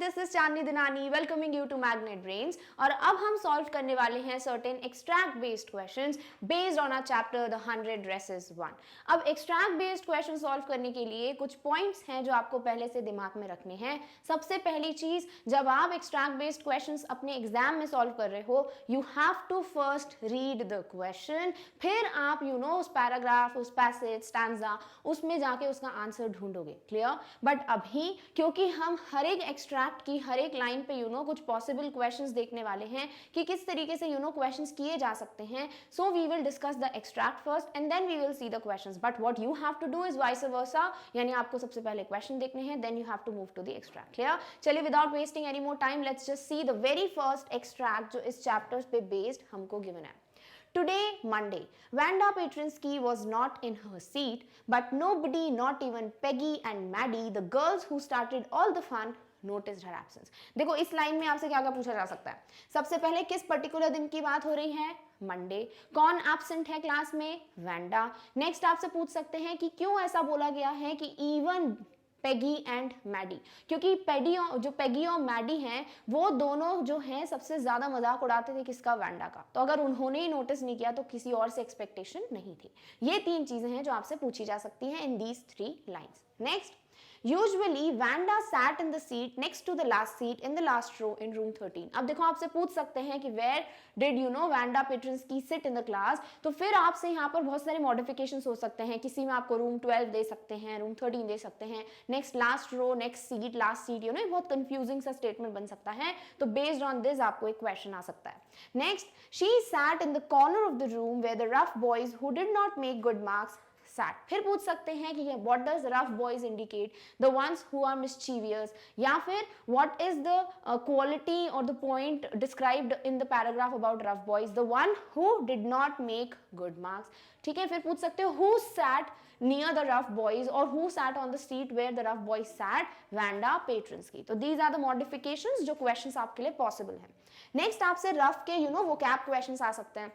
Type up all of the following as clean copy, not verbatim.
This is Chandni Dinani welcoming you to Magnet Brains. और अब हम सॉल्व करने वाले हैं certain extract based questions based on our chapter the 100 dresses 1। अब एक्सट्रैक्ट बेस्ड क्वेश्चन सॉल्व करने के लिए कुछ पॉइंट्स हैं जो आपको पहले से दिमाग में रखने हैं। सबसे पहली चीज, जब आप एक्सट्रैक्ट बेस्ड क्वेश्चंस अपने एग्जाम में सॉल्व कर रहे हो, you have to first read the question, फिर आप उस पैराग्राफ, उस पैसेज, स्टैंजा, उसमें जाके उसका आंसर ढूंढोगे। क्लियर? बट अभी क्योंकि हम हर एक एक्सट्रैक्ट की हर एक लाइन पे कुछ पॉसिबल क्वेश्चंस देखने वाले हैं कि किस तरीके से क्वेश्चंस किए जा सकते हैं, so we will discuss the extract first and then we will see the questions. But what you have to do is vice versa, यानी आपको सबसे पहले क्वेश्चन देखने हैं, then you have to move to the extract. Clear? चलिए without wasting any more time let's just see the very first extract जो इस chapters पे बेस्ड हमको गिवन है। Today, Monday, Vanda Petrinsky was not in her seat, but nobody, not even Peggy and Maddie, the girls who started all the fun, noticed her absence. देखो इस line में आपसे क्या क्या पूछा जा सकता है। सबसे पहले किस पर्टिकुलर दिन की बात हो रही है? मंडे। कौन एब्सेंट है क्लास में? वैंडा। नेक्स्ट आपसे पूछ सकते हैं कि क्यों ऐसा बोला गया है कि इवन पेगी एंड मैडी, क्योंकि पेगी और मैडी हैं वो दोनों जो हैं सबसे ज्यादा मजाक उड़ाते थे किसका? वैंडा का। तो अगर उन्होंने ही नोटिस नहीं किया तो किसी और से एक्सपेक्टेशन नहीं थी। ये तीन चीजें हैं जो आपसे पूछी जा सकती हैं in these 3 lines. Next, Usually, Vanda sat in the seat next to the last seat in the last row in room 13. अब देखो आपसे पूछ सकते हैं कि where did Vanda Petrinsky sit in the class? तो फिर आपसे यहाँ पर बहुत सारे modifications हो सकते हैं। किसी में आपको room 12 दे सकते हैं, room 13 दे सकते हैं, next last row, next seat, last seat, बहुत confusing सा statement बन सकता है। तो based on this आपको एक question आ सकता है। Next, she sat in the corner of the room where the rough boys who did not make good marks sat. फिर पूछ सकते हैं कि what does rough boys indicate? The ones who are mischievous, या फिर what is the quality or the point described in the paragraph about rough boys? The one who did not make good marks. ठीक है, फिर पूछ सकते हो who sat near the rough boys or who sat on the seat where the rough boys sat? Vanda Petrinsky. तो these are the modifications जो questions आपके लिए possible हैं। Next आपसे rough के vocab questions आ सकते हैं।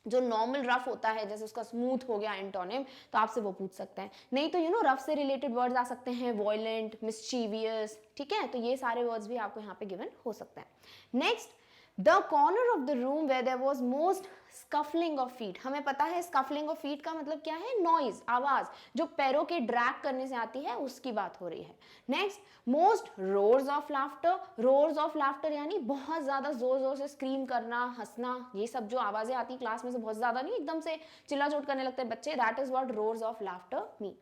जो नॉर्मल रफ होता है, जैसे उसका स्मूथ हो गया एंटोनिम, तो आपसे वो पूछ सकते हैं। नहीं तो रफ से रिलेटेड वर्ड्स आ सकते हैं, वॉयलेंट, मिस्चीवियस। ठीक है, तो ये सारे वर्ड्स भी आपको यहाँ पे गिवन हो सकते हैं। Next, the corner of the room where there was most scuffling of feet. हमें पता है स्कफलिंग ऑफ फीट का मतलब क्या है? नॉइज, आवाज जो पैरों के ड्रैग करने से आती है, उसकी बात हो रही है। Next, most roars of laughter. Roars of laughter यानी बहुत ज्यादा जोर जोर से स्क्रीम करना, हंसना, ये सब जो आवाजें आती क्लास में से बहुत ज्यादा नहीं, एकदम से चिल्ला-चोट करने लगते हैं बच्चे, that is what roars of laughter mean.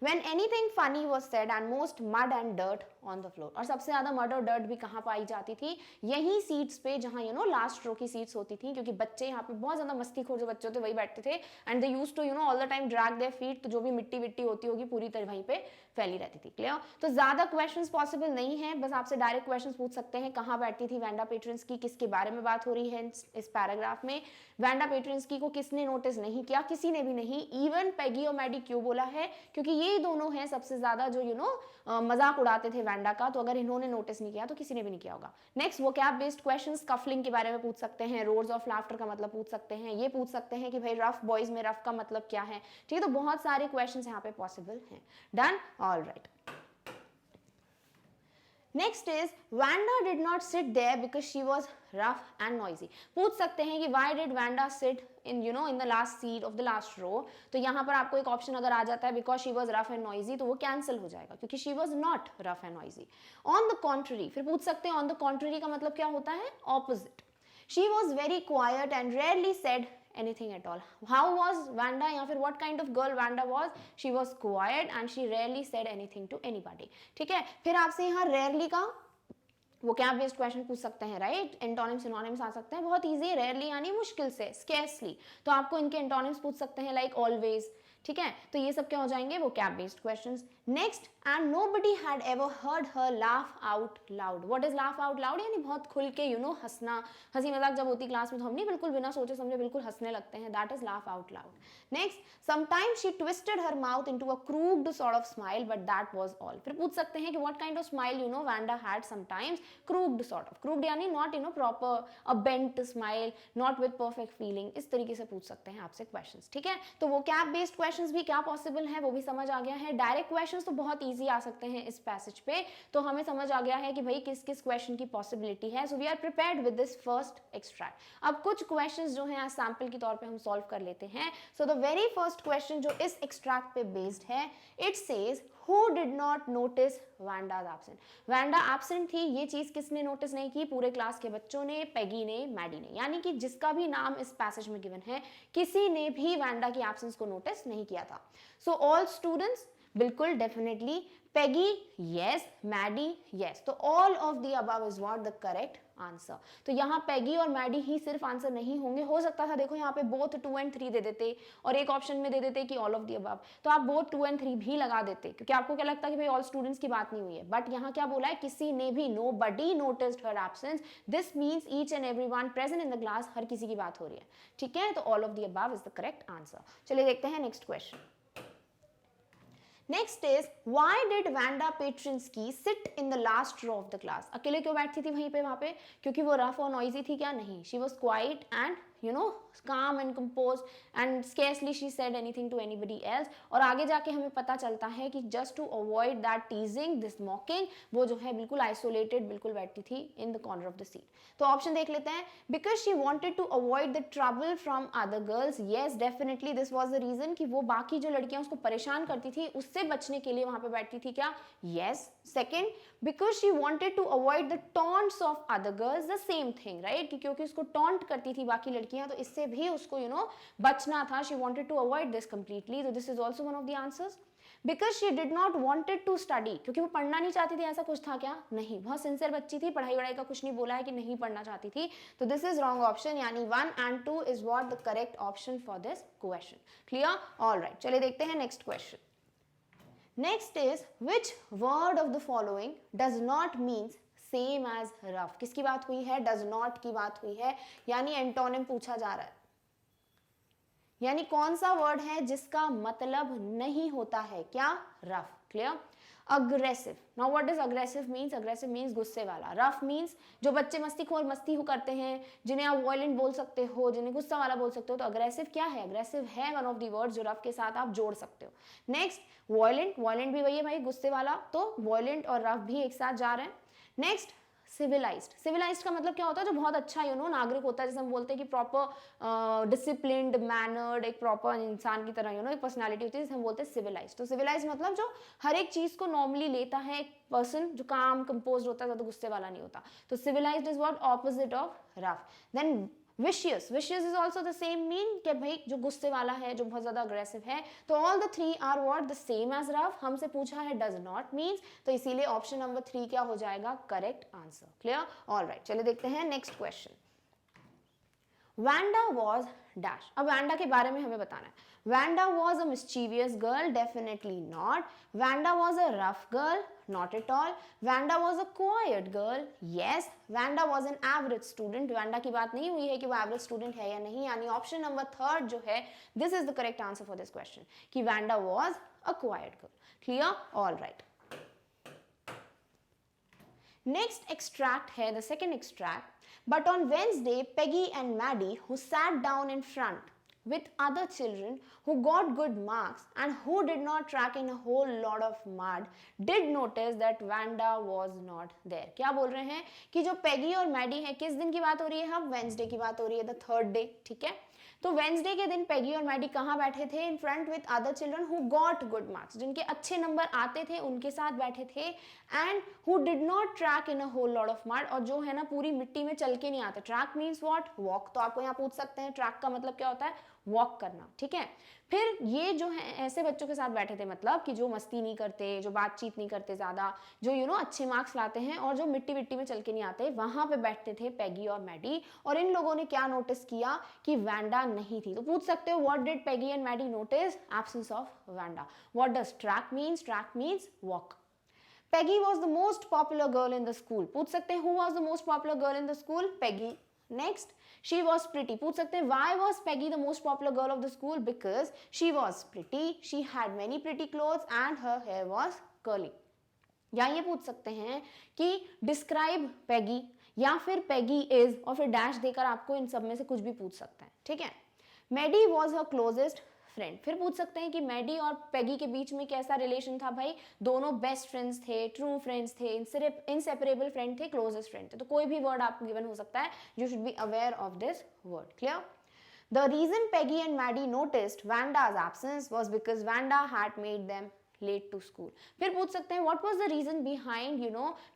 When anything funny was said and most mud and dirt on the floor. और सबसे ज्यादा मड और डर्ट भी कहाँ पाई जाती थी? यही सीट्स पे जहाँ लास्ट रो की सीट्स होती थी, क्योंकि बच्चे यहाँ पे बहुत ज्यादा मस्तीखोर जो बच्चे होते वही बैठते थे and they used to all the time drag their feet. तो जो भी मिट्टी विट्टी होती होगी पूरी तरह वहीं पे फैली रहती थी। क्लियर? तो ज्यादा क्वेश्चंस पॉसिबल नहीं है, बस आपसे डायरेक्ट क्वेश्चंस पूछ सकते हैं कहाँ बैठती थी वैंडा पेट्रिन्स्की, किसके बारे में बात हो रही है इस पैराग्राफ में, वैंडा पेट्रिन्स्की को किसने नोटिस नहीं किया? किसी ने भी नहीं। इवन पेगी और मैडी क्यों बोला है? क्योंकि ये दोनों हैं सबसे ज्यादा जो मजाक उड़ाते थे वैंडा का, तो अगर इन्होंने नोटिस नहीं किया तो किसी ने भी नहीं किया होगा। Next, vocab based questions, cufflink के बारे में पूछ सकते हैं, रोर्स ऑफ लाफ्टर का मतलब पूछ सकते हैं, ये पूछ सकते हैं कि भाई रफ बॉयज में रफ का मतलब क्या है। ठीक है, तो बहुत सारे क्वेश्चंस यहाँ पे पॉसिबल हैं। Done? All right. Next is Vanda did not sit there because she was rough and noisy. पूछ सकते हैं कि why did Vanda sit in in the last seat of the last row? तो यहाँ पर आपको एक ऑप्शन अगर आ जाता है because she was rough and noisy, तो वो कैंसिल हो जाएगा क्योंकि she was not rough and noisy. On the contrary, फिर पूछ सकते हैं on the contrary का मतलब क्या होता है? Opposite. She was very quiet and rarely said anything at all. How was Vanda, या फिर what kind of girl Vanda was? She was quiet and she rarely said anything to anybody. ठीक है, फिर आपसे यहाँ rarely का vocab based question पूछ सकते हैं, राइट? एंटोनिम सिनोनिम्स आ सकते हैं, बहुत इजी। रेयरली यानी मुश्किल से, स्केर्सली, तो आपको इनके एंटोनिम्स पूछ सकते हैं लाइक ऑलवेज। ठीक है, तो ये सब क्या हो जाएंगे? vocab based questions. Next, and nobody had ever heard her laugh out loud. What is laugh out loud? यानी बहुत खुल के हंसना, हंसी मजाक जब होती क्लास में तो हम नहीं बिल्कुल बिना सोचे समझे बिल्कुल हंसने लगते हैं, that is laugh out loud. Next, sometimes she twisted her mouth into a crooked sort of smile, but that was all. फिर पूछ सकते हैं कि what kind of smile Vanda had sometimes? Crooked sort of. Crooked यानी not proper, a bent smile, not with perfect feeling. इस तरीके से पूछ सकते हैं आपसे questions. ठीक है, तो vocab based questions क्वेश्चंस भी क्या पॉसिबल है वो भी समझ आ गया है। डायरेक्ट क्वेश्चंस तो बहुत इजी आ सकते हैं इस पैसेज पे, तो हमें समझ आ गया है कि भाई किस किस क्वेश्चन की पॉसिबिलिटी है। So we are prepared with this first extract. अब कुछ क्वेश्चंस जो हैं सैंपल के तौर पे हम सॉल्व कर लेते हैं। सो द वेरी फर्स्ट क्वेश्चन जो इस एक्सट्रैक्ट पे बेस्ड है, it says Who did not notice Vanda's absent? Vanda absent थी, ये चीज किसने नोटिस नहीं की? पूरे क्लास के बच्चों ने, पेगी ने, मैडी ने, यानी कि जिसका भी नाम इस पैसेज में गिवन है किसी ने भी वैंडा की एब्सेंस को नोटिस नहीं किया था। सो ऑल स्टूडेंट्स, बिल्कुल definitely, Peggy yes, Maddie yes, तो all of the above is what the correct answer. तो यहाँ पेगी और मैडी ही सिर्फ आंसर नहीं होंगे, हो सकता था देखो यहाँ पे बोथ 2 and 3 दे देते और एक ऑप्शन में दे देते कि ऑल ऑफ द अबव, तो आप बोथ 2 and 3 भी लगा देते, क्योंकि आपको क्या लगता है कि भाई ऑल स्टूडेंट्स की बात नहीं हुई है। बट यहाँ क्या बोला है, किसी ने भी, nobody noticed her absence, this means each and everyone present in the class, हर किसी की बात हो रही है, ठीक है। तो all of the above is the correct answer. चलिए देखते हैं next question. Next is why did Wanda Petronski sit in the last row of the class? अकेले क्यों बैठती थी वहीं पे, वहां पे? क्योंकि वो रफ और नॉइजी थी क्या? नहीं, she was quiet and calm and composed and scarcely she said anything to anybody else। और आगे जाके हमें पता चलता है कि just to avoid that teasing, this mocking, वो जो है बिल्कुल isolated, बिल्कुल बैठती थी in the corner of the seat। तो ऑप्शन देख लेते हैं। because she wanted to avoid the trouble from other girls, yes definitely this was the reason, कि वो बाकी जो लड़कियां उसको परेशान करती थी उससे बचने के लिए वहां पे बैठती थी क्या? yes। second, because she wanted to avoid the taunts of other girls, the same thing right, कि क्योंकि उसको टॉन्ट करती थी बाकी लड़कियां, तो इससे भी उसको बचना था। she wanted to avoid this completely, so this is also one of the answers। because she did not wanted to study, क्योंकि वो पढ़ना नहीं चाहती थी, ऐसा कुछ था क्या? नहीं, बहुत सिंसियर बच्ची थी, पढ़ाई वढ़ाई का कुछ नहीं बोला है कि नहीं पढ़ना चाहती थी, तो दिस इज रॉन्ग ऑप्शन, यानी 1 and 2 is what the correct option for this question. Clear? Alright, चलिए देखते हैं next question. Next is which word of the following does not means same as rough? किसकी बात हुई है? does not की बात हुई है, यानी एंटोनिम पूछा जा रहा है, यानी कौन सा वर्ड है जिसका मतलब नहीं होता है क्या? Rough. Clear? Aggressive. Now what does aggressive means? Aggressive means गुस्से वाला। रफ मींस जो बच्चे मस्तीखोर मस्ती करते हैं, जिन्हें आप वायलेंट बोल सकते हो, जिन्हें गुस्सा वाला बोल सकते हो। तो अग्रेसिव क्या है? अग्रेसिव है वन ऑफ दी वर्ड्स जो रफ के साथ आप जोड़ सकते हो। नेक्स्ट वायलेंट, वायलेंट भी वही है भाई, गुस्से वाला, तो वायलेंट और रफ भी एक साथ जा रहे हैं। Next civilised. सिविलाइज्ड का मतलब क्या होता है? जो बहुत अच्छा नागरिक होता है, जैसे हम बोलते हैं कि प्रॉपर डिसिप्लिन्ड, मैनर्ड, एक प्रॉपर इंसान की तरह एक पर्सनालिटी होती है, जिसे हम बोलते हैं सिविलाइज्ड। तो सिविलाइज्ड मतलब जो हर एक चीज को नॉर्मली लेता है, एक पर्सन जो काम कंपोज होता है, ज्यादा गुस्से वाला नहीं होता। तो civilised is what? Opposite of rough. Then vicious. Vicious is also the same mean कि भाई जो गुस्से वाला है, जो बहुत ज्यादा अग्रेसिव है। तो all the three are what? The same as rough. हमसे पूछा है डज नॉट मीन्स, तो इसीलिए ऑप्शन नंबर 3 क्या हो जाएगा? Correct answer. क्लियर? ऑलराइट, चलिए देखते हैं next question. Wanda was dash. अब वैंडा के बारे में हमें बताना है। Wanda was a mischievous girl, definitely not. Wanda was a rough girl, not at all। Wanda was a quiet girl, yes। Wanda was an average student। Wanda की बात नहीं हुई है कि वो एवरेज स्टूडेंट है या नहीं, यानी ऑप्शन नंबर 3 जो है, this is the correct answer for this question, कि Wanda was a quiet girl। Clear? All right. Next extract है the second extract. But on Wednesday Peggy and Maddie who sat down in front with other children who got good marks and who did not track in a whole lot of mud did notice that Vanda was not there। क्या बोल रहे हैं कि जो Peggy और Maddie है, किस दिन की बात हो रही है? हम वेंसडे की बात हो रही है, द 3rd डे, ठीक है। तो वेंसडे के दिन पेगी और मैडी कहाँ बैठे थे? In front with other children who got good marks, जिनके अच्छे नंबर आते थे उनके साथ बैठे थे। And who did not track in a whole lot of mud, और जो है ना पूरी मिट्टी में चल के नहीं आते। Track means what? वॉक। तो आपको यहाँ पूछ सकते हैं ट्रैक का मतलब क्या होता है? वॉक करना, ठीक है। फिर ये जो है ऐसे बच्चों के साथ बैठे थे, मतलब कि जो मस्ती नहीं करते, जो बातचीत नहीं करते ज्यादा, जो अच्छे मार्क्स लाते हैं, और जो मिट्टी मिट्टी में चल के नहीं आते, वहां पे बैठते थे पेगी और मैडी। और इन लोगों ने क्या नोटिस किया? कि वैंडा नहीं थी। तो पूछ सकते हो what did Peggy and Maddie notice? Absence of Wanda. What does track means? Track means walk. Peggy was the most popular girl in the school। पूछ सकते हैं who was the most popular girl in the school? Peggy। Next, she was pretty। पूछ सकते हैं why was Peggy the most popular girl of the school? Because she was pretty, she had many pretty clothes and her hair was curly। या ये पूछ सकते हैं कि describe Peggy, या फिर Peggy is, और फिर डैश देकर आपको इन सब में से कुछ भी पूछ सकता है, ठीक है। Maddie was her closest friend. फिर पूछ सकते हैं कि मैडी और पेगी के बीच में कैसा रिलेशन था भाई, दोनों बेस्ट फ्रेंड्स थे, ट्रू फ्रेंड्स थे, इंसेपरेबल फ्रेंड थे, क्लोजेस्ट फ्रेंड थे। तो कोई भी वर्ड आपको गिवन हो सकता है, you should be aware of this word. Clear? The reason Peggy and Maddie noticed Vanda's absence was because Vanda had made them late to school. फिर पूछ सकते हैं what was the reason behind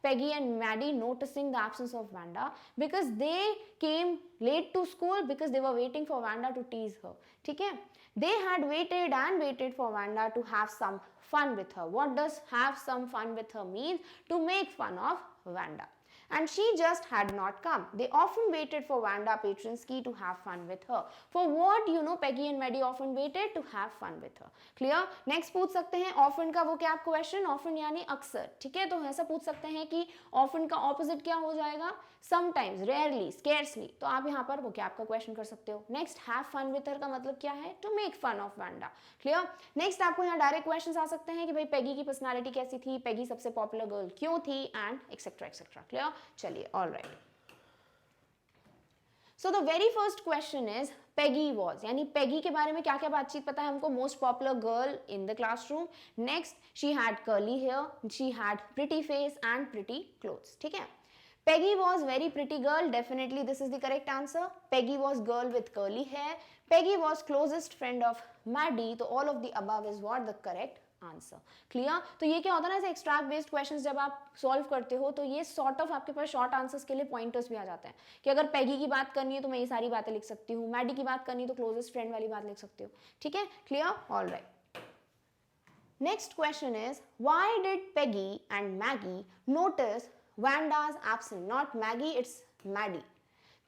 Peggy and Maddie noticing the absence of Vanda? Because they came late to school because they were waiting for Vanda to tease her. ठीक है? They had waited and waited for Vanda to have some fun with her. What does have some fun with her mean? To make fun of Vanda. And she just had not come. They often waited for Vanda Patrinsky to have fun with her. For what Peggy and Maddie often waited to have fun with her. Clear? Next पूछ सकते हैं often का वो क्या question, often यानी अक्सर, ठीक है? तो ऐसा पूछ सकते हैं कि often का opposite क्या हो जाएगा, sometimes, rarely, scarcely. तो आप यहाँ पर वो क्या आपका क्वेश्चन कर सकते हो. Next have fun with her का मतलब क्या है, to make fun of Vanda. Clear? Next आपको यहाँ डायरेक्ट क्वेश्चन आ सकते हैं कि भाई पेगी की पर्सनालिटी कैसी थी, पेगी सबसे पॉपुलर गर्ल क्यों थी, एंड एक्सेट्रा एक्सेट्रा. क्लियर? चलिए, all right. So the very first question is Peggy was, यानी पेगी के बारे में क्या क्या बातचीत पता है हमको, most popular girl in the classroom. Next, she had curly hair, she had pretty face and pretty clothes. ठीक है? Peggy was very pretty girl, definitely this is the correct answer. Peggy was girl with curly hair. Peggy was closest friend of Maddie. तो all of the above is what the correct answer. Clear? तो ये क्या होता है ना, ऐसे extract based questions जब आप solve करते हो तो ये sort of आपके पास short answers के लिए pointers भी आ जाते हैं कि अगर Peggy की बात करनी है तो मैं ये सारी बातें लिख सकती हूँ, Maddie की बात करनी है तो closest friend वाली बात लिख सकती हूँ. ठीक है? Clear? All right. Next question is, why did Peggy and Maggie notice Vanda's absence? Not Maggie, it's Maddie.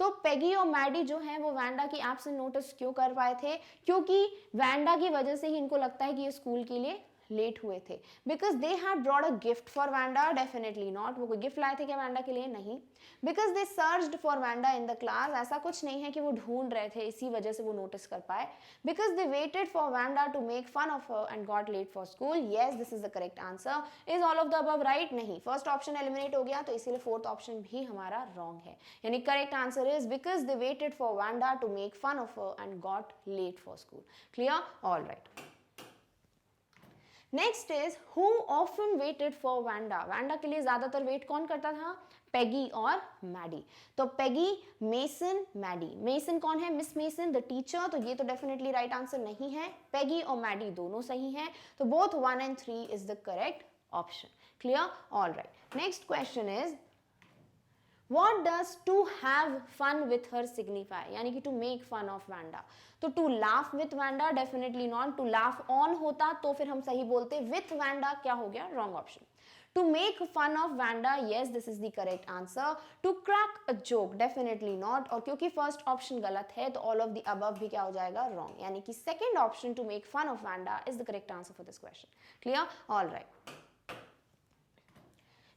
तो पेगी और मैडी जो है वो वैंडा की एब्सेंट नोटिस क्यों कर पाए थे? क्योंकि वैंडा की वजह से ही इनको लगता है कि ये स्कूल के लिए लेट हुए थे. Because they had brought a gift for Wanda, definitely not. वो कोई गिफ्ट लाए थे क्या वैंडा के लिए? नहीं. Because they searched for Wanda in the class, ऐसा कुछ नहीं है कि वो ढूंढ रहे थे इसी वजह से वो नोटिस कर पाए. Because they waited for Wanda to make fun of her and got late for school. Yes, this is the correct answer. Is all of the above right? नहीं. फर्स्ट ऑप्शन एलिमिनेट हो गया तो इसीलिए fourth option भी हमारा wrong है. यानी correct answer is because they waited for Wanda to make fun of her and got late for school. Clear? All right. Next is who often waited for Wanda. Wanda के लिए ज्यादातर wait कौन करता था? Peggy और Maddie. तो Peggy, mason, Maddie. Mason कौन है? Miss mason the teacher. तो ये तो डेफिनेटली राइट आंसर नहीं है. पेगी और मैडी दोनों सही हैं. तो both 1 and 3 is the correct option. Clear? All right. Next question is, What does to have fun with her signify? यानी कि to make fun of Vanda. तो to laugh with Vanda, definitely not. To laugh on होता तो फिर हम सही बोलते. With Vanda क्या हो गया? Wrong option. To make fun of Vanda, yes, this is the correct answer. To crack a joke, definitely not. और क्योंकि first option गलत है तो all of the above भी क्या हो जाएगा? Wrong. यानी कि second option to make fun of Vanda is the correct answer for this question. Clear? All right.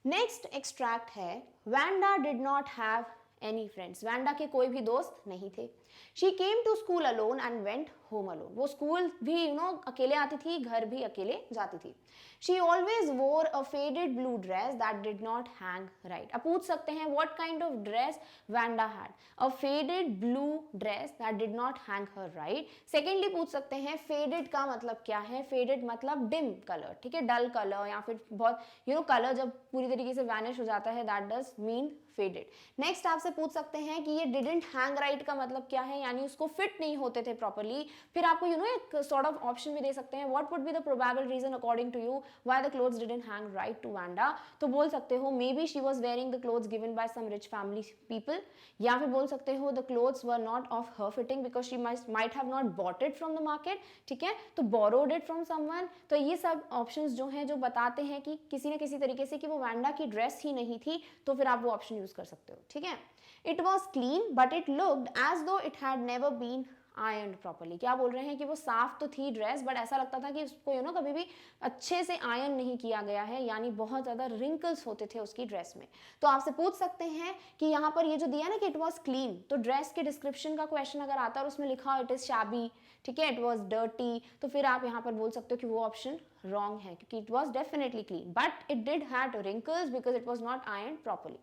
Next extract है, Wanda did not have any friends. Wanda के कोई भी दोस्त नहीं थे. She came to school alone and went home alone. वो school भी अकेले आती थी, घर भी अकेले जाती थी. She always wore a faded blue dress that did not hang right. अब पूछ सकते हैं what kind of dress Wanda had. A faded blue dress that did not hang her right. Secondly पूछ सकते हैं फेडेड का मतलब क्या है. फेडेड मतलब डिम कलर, ठीक है, डल कलर या फिर बहुत कलर जब पूरी तरीके से वैनिश हो जाता है, that does mean faded. Next आपसे पूछ सकते हैं कि ये डिडंट हैंग राइट का मतलब क्या है, यानी उसको फिट नहीं होते थे प्रॉपर्ली. फिर आपको एक सॉर्ट ऑफ ऑप्शन भी दे सकते हैं, what would be the probable reason according to you why the clothes didn't hang right to Wanda. तो बोल सकते हो maybe she was wearing the clothes given by some rich family people, या फिर बोल सकते हो the clothes were not of her fitting because she might have not bought it from the market. ठीक है, तो बोरोड इट फ्रॉम समवन. तो ये सब ऑप्शंस जो हैं जो बताते हैं कि किसी न किसी तरीके से कि वो वैंडा की ड्रेस ही नहीं थी, तो फिर आप वो ऑप्शन यूज कर सकते हो. ठीक है. It was clean but it looked as though it had never been ironed properly. क्या बोल रहे हैं कि वो साफ तो थी ड्रेस, बट ऐसा लगता था कि उसको कभी भी अच्छे से आयरन नहीं किया गया है, यानी बहुत ज्यादा रिंकल्स होते थे उसकी ड्रेस में. तो आपसे पूछ सकते हैं कि यहाँ पर ये जो दिया ना कि इट वॉज क्लीन, तो ड्रेस के डिस्क्रिप्शन का क्वेश्चन अगर आता है और उसमें लिखा इट इज शैबी, ठीक है, इट वॉज डर्टी, तो फिर आप यहाँ पर बोल सकते हो कि वो ऑप्शन रॉन्ग है, क्योंकि it was definitely clean but it did have wrinkles because it was not iron properly.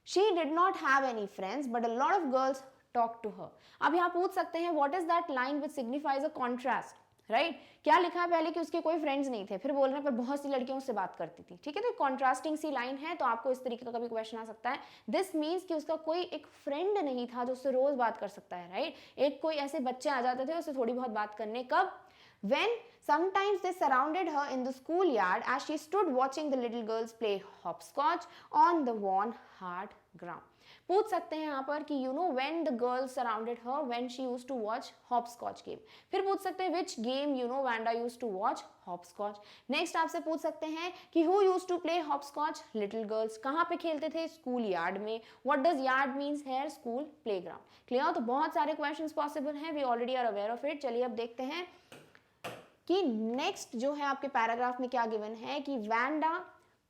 She did not have any friends, but a lot of girls talk to her. अब यहाँ पूछ सकते हैं what is that line which signifies a contrast, right क्या लिखा है पहले कि उसके कोई फ्रेंड्स नहीं थे, फिर बोल रहे हैं पर बहुत सी लड़कियां उससे बात करती थी, ठीक है, तो कॉन्ट्रास्टिंग सी लाइन है, तो आपको इस तरीके का कभी क्वेश्चन आ सकता है. दिस मीन्स कि उसका कोई एक फ्रेंड नहीं था जो उससे रोज बात कर सकता है, राइट. एक कोई ऐसे बच्चे आ जाते थे उससे थोड़ी बहुत बात करने, कब, when sometimes they surrounded her in the schoolyard as she stood watching the little girls play hopscotch on the worn hard ground. पूछ सकते हैं यहाँ पर कि you know when the girls surrounded her when she used to watch hopscotch game. फिर पूछ सकते हैं which game you know Wanda used to watch hopscotch. Next आपसे पूछ सकते हैं कि who used to play hopscotch, little girls. कहाँ पे खेलते थे, स्कूल यार्ड में. What does yard means here, school playground. Clear, तो बहुत सारे क्वेश्चंस पॉसिबल हैं, we already are aware of it. चलिए अब देखते हैं कि नेक्स्ट जो है आपके पैराग्राफ में क्या गिवन है कि Wanda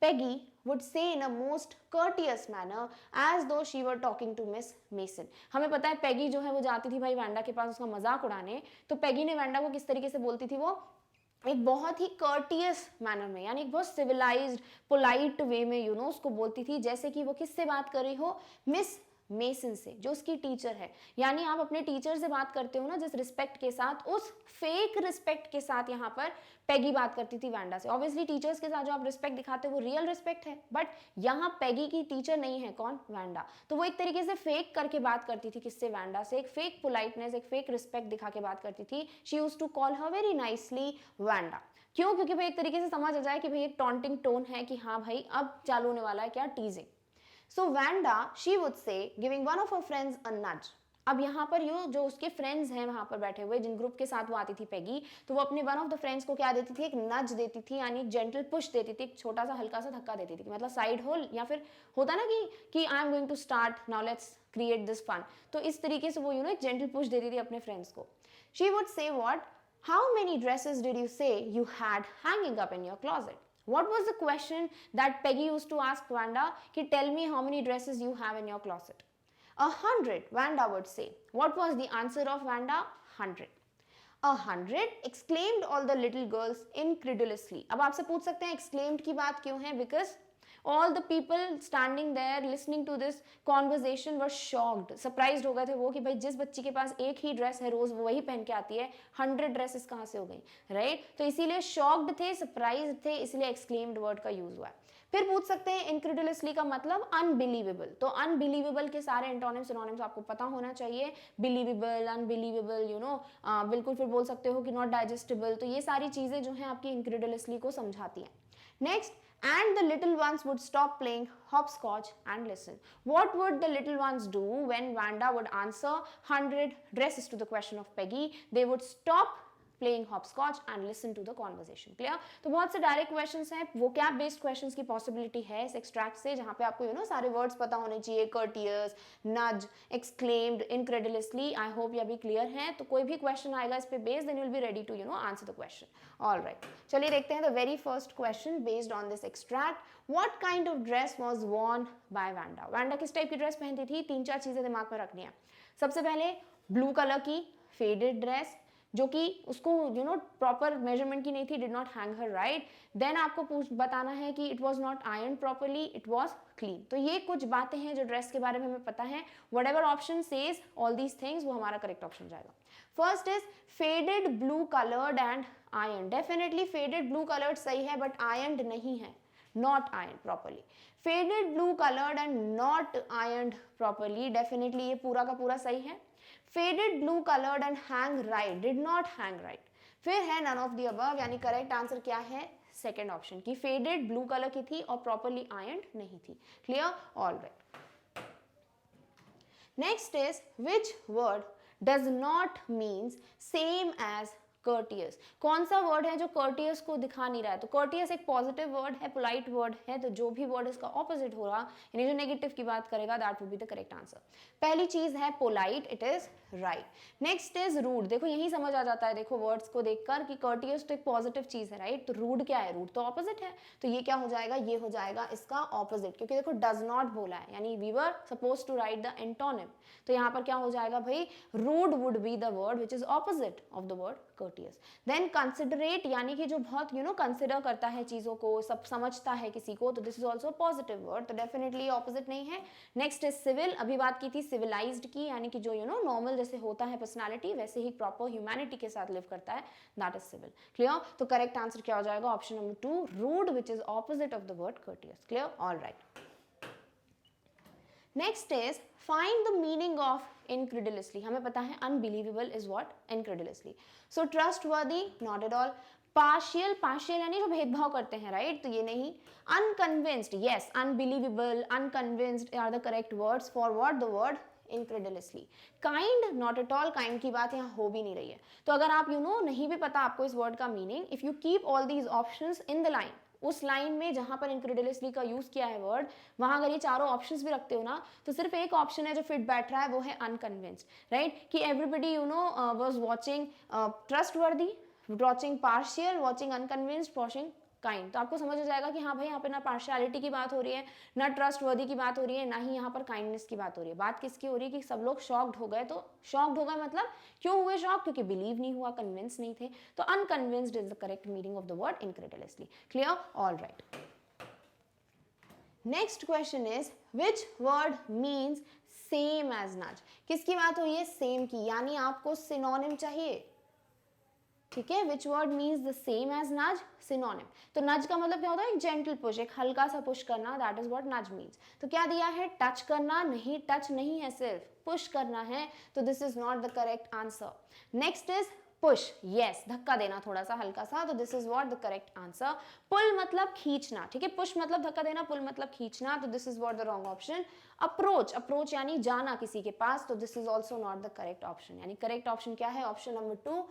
Peggy would say in a most courteous manner as though she were talking to Miss Mason. हमें पता है पेगी जो है वो जाती थी भाई वैंडा के पास उसका मजाक उड़ाने, तो पेगी ने वैंडा को किस तरीके से बोलती थी, वो एक बहुत ही कर्टियस मैनर में, यानी एक बहुत सिविलाइज्ड पोलाइट वे में उसको बोलती थी, जैसे कि वो किससे बात कर रही हो, मिस मेसन से, जो उसकी टीचर है. यानी आप अपने टीचर से बात करते हो ना जिस रिस्पेक्ट के साथ, उस फेक रिस्पेक्ट के साथ यहाँ पर पेगी बात करती थी वैंडा से. ऑब्वियसली टीचर्स के साथ जो आप रिस्पेक्ट दिखाते हो वो रियल रिस्पेक्ट है, बट यहाँ पेगी की टीचर नहीं है, कौन, वैंडा. तो वो एक तरीके से फेक करके बात करती थी किससे, वैंडा से. एक फेक पोलाइटनेस, एक फेक रिस्पेक्ट दिखा के बात करती थी. She used to call her very nicely Wanda. क्यों, क्योंकि भाई एक तरीके से समझ आ जाए कि भाई एक टॉन्टिंग टोन है कि हाँ भाई अब चालू होने वाला है क्या, टीजिंग. So Wanda, she would say, giving one of her friends a nudge. अब यहाँ पर जो उसके फ्रेंड्स हैं वहां पर बैठे हुए, जिन ग्रुप के साथ वो आती थी पेगी, तो वो अपने वन ऑफ द फ्रेंड्स को क्या देती थी, एक नज देती थी, यानी एक जेंटल पुश देती थी, एक छोटा सा हल्का सा धक्का देती थी, मतलब साइड होल, या फिर होता ना कि I am going to start now, let's create this fun. तो इस तरीके से वो एक जेंटल पुश देती थी अपने फ्रेंड्स को. She would say what, how many dresses did you say you had hanging up in your closet. What was the question that Peggy used to ask Wanda? Ki tell me how many dresses you have in your closet. 100, Wanda would say. What was the answer of Wanda? 100. 100, exclaimed all the little girls incredulously. अब आपसे पूछ सकते हैं exclaimed की बात क्यों है? Because all the people standing there listening to this conversation were shocked, surprised हो गए थे वो कि भाई जिस बच्ची के पास एक ही ड्रेस है रोज वही पहन के आती है, 100 ड्रेसेस कहाँ से हो गई, राइट. तो इसीलिए shocked थे, surprised थे, इसीलिए exclaimed वर्ड का यूज हुआ है. फिर पूछ सकते हैं incredulously का मतलब unbelievable. तो unbelievable के सारे एंटोनिम्स सिनोनिम्स आपको पता होना चाहिए. believable, unbelievable, बिल्कुल. फिर बोल सकते हो कि not digestible. तो ये सारी चीजें जो हैं आपकी incredulously को समझाती हैं. Next, and the little ones would stop playing hopscotch and listen. What would the little ones do when Wanda would answer 100 dresses to the question of Peggy? They would stop playing hopscotch and listen to the conversation. Clear? तो बहुत से direct questions हैं, vocab based questions की possibility है इस extract से, जहाँ पे आपको सारे वर्ड्स पता होने चाहिए. courteous, nudge, exclaimed, incredulously. I hope ये अभी क्लियर है. तो कोई भी क्वेश्चन आएगा इस पे based, then you will be ready to answer the question. All right. चलिए देखते हैं the very first question based on this extract. What kind of dress was worn by Wanda? Wanda किस टाइप की dress पहनती थी? 3-4 चीजें दिमाग में रखनी है. सबसे पहले ब्लू कलर की फेडेड ड्रेस, जो कि उसको प्रॉपर मेजरमेंट की नहीं थी, did not hang her, right. Then आपको बताना है कि it was not iron properly, it was clean. तो ये कुछ बातें हैं जो ड्रेस के बारे में हमें पता है. What ever option says all these things, वो हमारा करेक्ट ऑप्शन जाएगा. First is faded blue coloured and iron. Definitely faded blue coloured सही है, बट आयरन नहीं है, not ironed properly. Faded blue colored and not ironed properly, definitely ये पूरा का पूरा सही है. Faded blue colored and hang right, did not hang right. फिर है none of the above, यानी करेक्ट आंसर क्या है, सेकेंड ऑप्शन की फेडेड ब्लू कलर की थी और प्रॉपरली आयरन नहीं थी. Clear, all right. Next is which word does not means same as courteous. कौन सा वर्ड है जो courteous को दिखा नहीं रहा है? तो courteous एक पॉजिटिव वर्ड है, पोलाइट वर्ड है, तो जो भी वर्ड इसका ऑपोजिट होगा, यानी जो नेगेटिव की बात करेगा, that will be the correct answer. पहली चीज है polite, it is right. Next is rude. देखो यही समझ आ जाता है, देखो वर्ड्स को देखकर कि courteous तो एक पॉजिटिव चीज है, राइट. तो रूड क्या है? रूड तो ऑपोजिट है, तो ये क्या हो जाएगा, ये हो जाएगा इसका ऑपोजिट, क्योंकि देखो डज नॉट बोला है, यानी we were suppose to write the antonym. तो यहाँ पर क्या हो जाएगा भाई, rude would be the word which is opposite of the word courteous. courteous. Then considerate यानी कि जो बहुत consider करता है चीज़ों को, सब समझता है किसी को, तो this is also a positive word, तो definitely opposite नहीं है. Next is civil, अभी बात की थी civilized की, यानी कि जो normal जैसे होता है personality वैसे ही proper humanity के साथ live करता है, that is civil. Clear? तो correct answer क्या हो जाएगा? Option number 2, rude, which is opposite of the word courteous. Clear? All right. Next is find the meaning of incredulously. हमें पता है unbelievable is what? Incredulously. So trustworthy, not at all. Partial, partial यानी जो भेदभाव करते हैं, right? तो ये नहीं. Unconvinced, yes. Unbelievable, unconvinced are the correct words for what? The word incredulously. Kind, not at all. Kind की बात यहाँ हो भी नहीं रही है. तो अगर आप नहीं भी पता आपको इस word का meaning, if you keep all these options in the line, उस लाइन में जहां पर incredulously का यूज किया है वर्ड, वहां अगर ये चारों ऑप्शंस भी रखते हो ना, तो सिर्फ एक ऑप्शन है जो फिट बैठ रहा है, वो है अनकन्विंस्ड, राइट? कि everybody was watching trustworthy, watching partial, watching unconvinced, watching kind. तो आपको समझ आ जाएगा कि हाँ भाई यहाँ पे ना पार्शियलिटी की बात हो रही है, ना ट्रस्टवर्दी की बात हो रही है, ना ही यहाँ पर काइंडनेस की बात हो रही है. बात किसकी हो रही है कि सब लोग शॉक्ड हो गए. तो शॉक्ड हो गए मतलब क्यों हुए शॉक? क्योंकि बिलीव नहीं हुआ, कन्विंस नहीं थे. तो unconvinced is the correct meaning of the word incredulously. Clear? All right. Next question is which word means same as nudge. किसकी बात हो रही है? सेम की, यानी आपको सिनोनिम चाहिए. ठीक है, which word means the same as nudge? Synonym. तो नज का मतलब क्या होता है? एक जेंटल पुश, एक हल्का सा पुश करना, दैट इज व्हाट नज मीन्स. तो क्या दिया है? टच करना. नहीं, टच नहीं है, सिर्फ पुश करना है. तो this is not the correct answer. Next is push. Yes, धक्का देना थोड़ा सा हल्का सा, तो this is what the correct answer. Pull मतलब खींचना. ठीक है, पुश मतलब धक्का देना, पुल मतलब खींचना, तो this is what the wrong option. Approach, approach यानी जाना किसी के पास, तो this is also not the correct option. यानी करेक्ट ऑप्शन क्या है? Option number 2,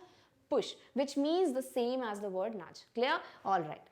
push, which means the same as the word nudge. Clear? All right.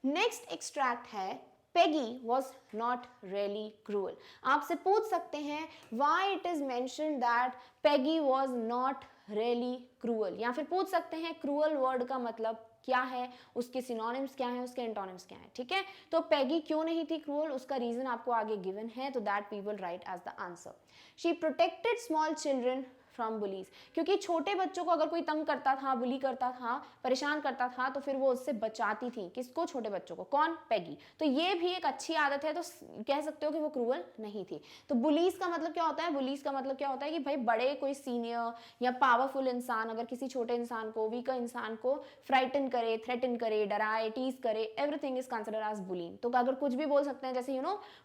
Next extract है Peggy was not really cruel. आपसे पूछ सकते हैं why it is mentioned that Peggy was not really cruel, या फिर पूछ सकते हैं cruel word का मतलब क्या है, उसके सिनोनिम्स क्या है, उसके एंटोनिम्स क्या है. ठीक है, तो पैगी क्यों नहीं थी क्रूअल, उसका रीजन आपको आगे गिवन है, तो that we will write as the answer. She protected small children from bullies. क्योंकि छोटे बच्चों को अगर कोई तंग करता था, बुली करता था, परेशान करता था, तो फिर वो उससे बचाती थी. किसको? छोटे बच्चों को. कौन? पैगी. तो ये भी एक अच्छी आदत है, तो कह सकते हो कि वो क्रूअल नहीं थी. तो बुलीज का मतलब क्या होता है? बुलीज का मतलब क्या होता है कि भाई बड़े कोई सीनियर या पावरफुल इंसान अगर किसी छोटे इंसान को, वीकर इंसान को फ्राइटन करे, थ्रेटन करे, डराए, टीज करे, everything is considered as bullying. तो अगर कुछ भी बोल सकते हैं, जैसे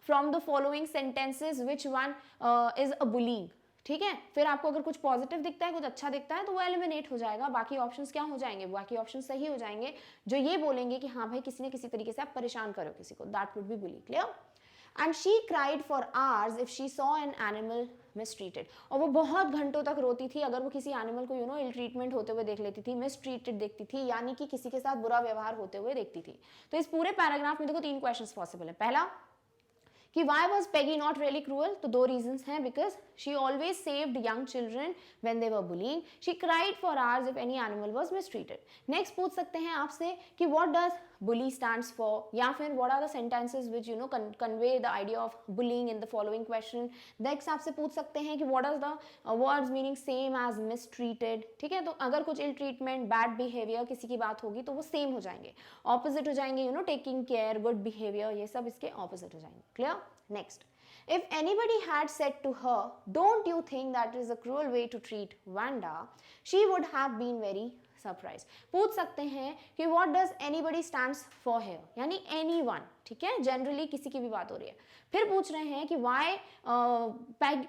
from the following sentences which one is a bullying. ठीक है, फिर आपको अगर कुछ पॉजिटिव दिखता है, कुछ अच्छा दिखता है, तो वो एलिमिनेट हो जाएगा. बाकी ऑप्शंस क्या हो जाएंगे? बाकी ऑप्शन सही हो जाएंगे जो ये बोलेंगे कि हाँ भाई किसी ने किसी तरीके से आप परेशान करो किसी को, that would be bully. Clear? And she cried for hours if she saw an animal mistreated. और वो बहुत घंटों तक रोती थी अगर वो किसी एनिमल को इल ट्रीटमेंट होते हुए देख लेती थी, मिसट्रीटेड देखती थी, यानी कि किसी के साथ बुरा व्यवहार होते हुए देखती थी. तो इस पूरे पैराग्राफ में देखो 3 क्वेश्चंस पॉसिबल है. पहला कि why was Peggy not really cruel? तो 2 reasons हैं. because she always saved young children when they were bullying. She cried for hours if any animal was mistreated. Next पूछ सकते हैं आपसे कि what does bully stands for, या फिर what are the sentences which convey the idea of bullying in the following question. Next आपसे पूछ सकते हैं कि what does the words meaning same as mistreated. ठीक है, तो अगर कुछ ill treatment, bad behavior किसी की बात होगी तो वो same हो जाएंगे, opposite हो जाएंगे. taking care, good behavior, ये सब इसके opposite हो जाएंगे. Clear? Next, if anybody had said to her, don't you think that is a cruel way to treat Wanda, she would have been very surprised. पूछ सकते हैं कि what does anybody stands for here, यानी anyone. ठीक है, generally किसी की भी बात हो रही है. फिर पूछ रहे हैं कि why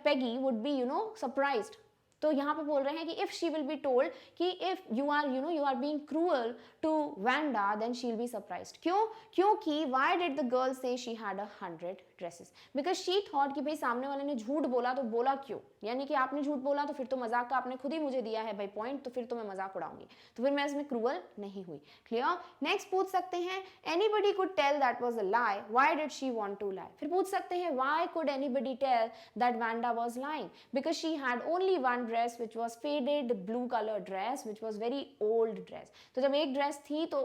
Peggy would be surprised. तो यहाँ पे बोल रहे हैं कि if she will be told कि if you are being cruel to Wanda, then she'll be surprised. क्यों? क्योंकि why did the girl say she had 100 dresses? Because she thought कि भाई सामने वाले ने झूठ बोला, तो बोला क्यों? यानी कि आपने झूठ बोला तो फिर तो मजाक का आपने खुद ही मुझे दिया है भाई पॉइंट, तो फिर तो मैं मजाक उड़ाऊंगी, तो फिर मैं इसमें क्रूअल नहीं हुई. क्लियर? नेक्स्ट पूछ सकते हैं anybody could tell that was a lie, why did she want to lie? फिर पूछ सकते हैं why could anybody tell that Wanda was lying? Because she had only one dress which was faded blue colour dress which was very old dress. तो जब एक dress थी तो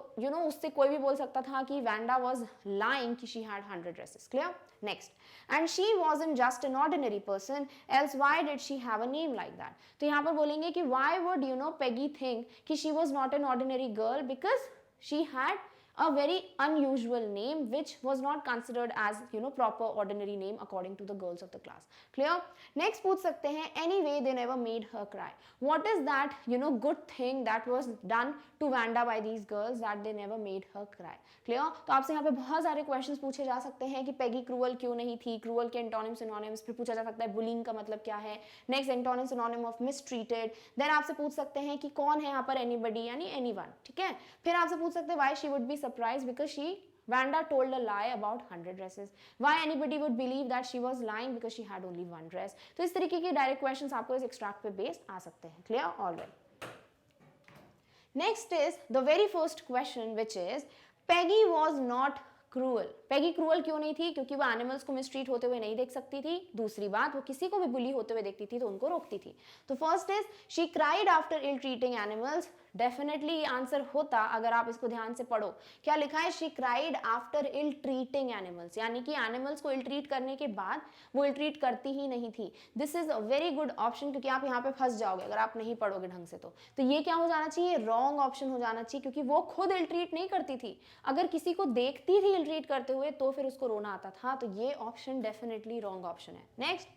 उससे कोई भी बोल सकता था कि वैंडा वॉज लाइंग कि she had 100 dresses. Clear? Next, and she wasn't just an ordinary person, else why did she have a name like that? तो यहाँ पर बोलेंगे कि why would Peggy think कि she was not an ordinary girl, because she had a very unusual name which was not considered as proper ordinary name according to the girls of the class. Clear? Next पूछ सकते हैं, anyway they never made her cry. What is that good thing that was done to Wanda by these girls that they never made her cry? Clear? तो आपसे यहाँ पे बहुत सारे questions पूछे जा सकते हैं कि पेगी क्रूअल क्यों नहीं थी, क्रूअल के एंटोनिम सिनोनिम्स, फिर पूछा जा सकता है बुलिंग का मतलब क्या है, next antonym synonym of mistreated, then आपसे पूछ सकते हैं कि कौन है यहाँ पर एनीबडी यानी एनीवन, ठीक है, फिर आपसे पूछ सकते हैं why she would be surprised because she Wanda told a lie about 100 dresses. Why anybody would believe that she was lying because she had only one dress? तो इस तरीके के डायरेक्ट क्वेश्चंस आपको इस एक्सट्रैक्ट पे बेस्ड आ सकते हैं। Clear? Alright. Next is the very first question which is Peggy was not cruel. Peggy cruel क्यों नहीं थी? क्योंकि वो एनिमल्स को मिसट्रीट होते हुए नहीं देख सकती थी। दूसरी बात, वो किसी को भी बुली होते हुए देखती थी तो उनको रोकती थी। तो first is she cried after ill treating animals. Definitely ये आंसर होता अगर आप इसको ध्यान से पढ़ो। क्या लिखा है? She cried after ill treating animals, यानी कि एनिमल्स को इल ट्रीट करने के बाद वो इल ट्रीट करती ही नहीं थी। This is a very good option, क्योंकि आप यहाँ पे फंस जाओगे अगर आप नहीं पढ़ोगे ढंग से। तो ये क्या हो जाना चाहिए? रॉन्ग ऑप्शन हो जाना चाहिए, क्योंकि वो खुद इल ट्रीट नहीं करती थी। अगर किसी को देखती थी इल ट्रीट करते हुए तो फिर उसको रोना आता था। तो ये ऑप्शन डेफिनेटली रॉन्ग ऑप्शन है। Next,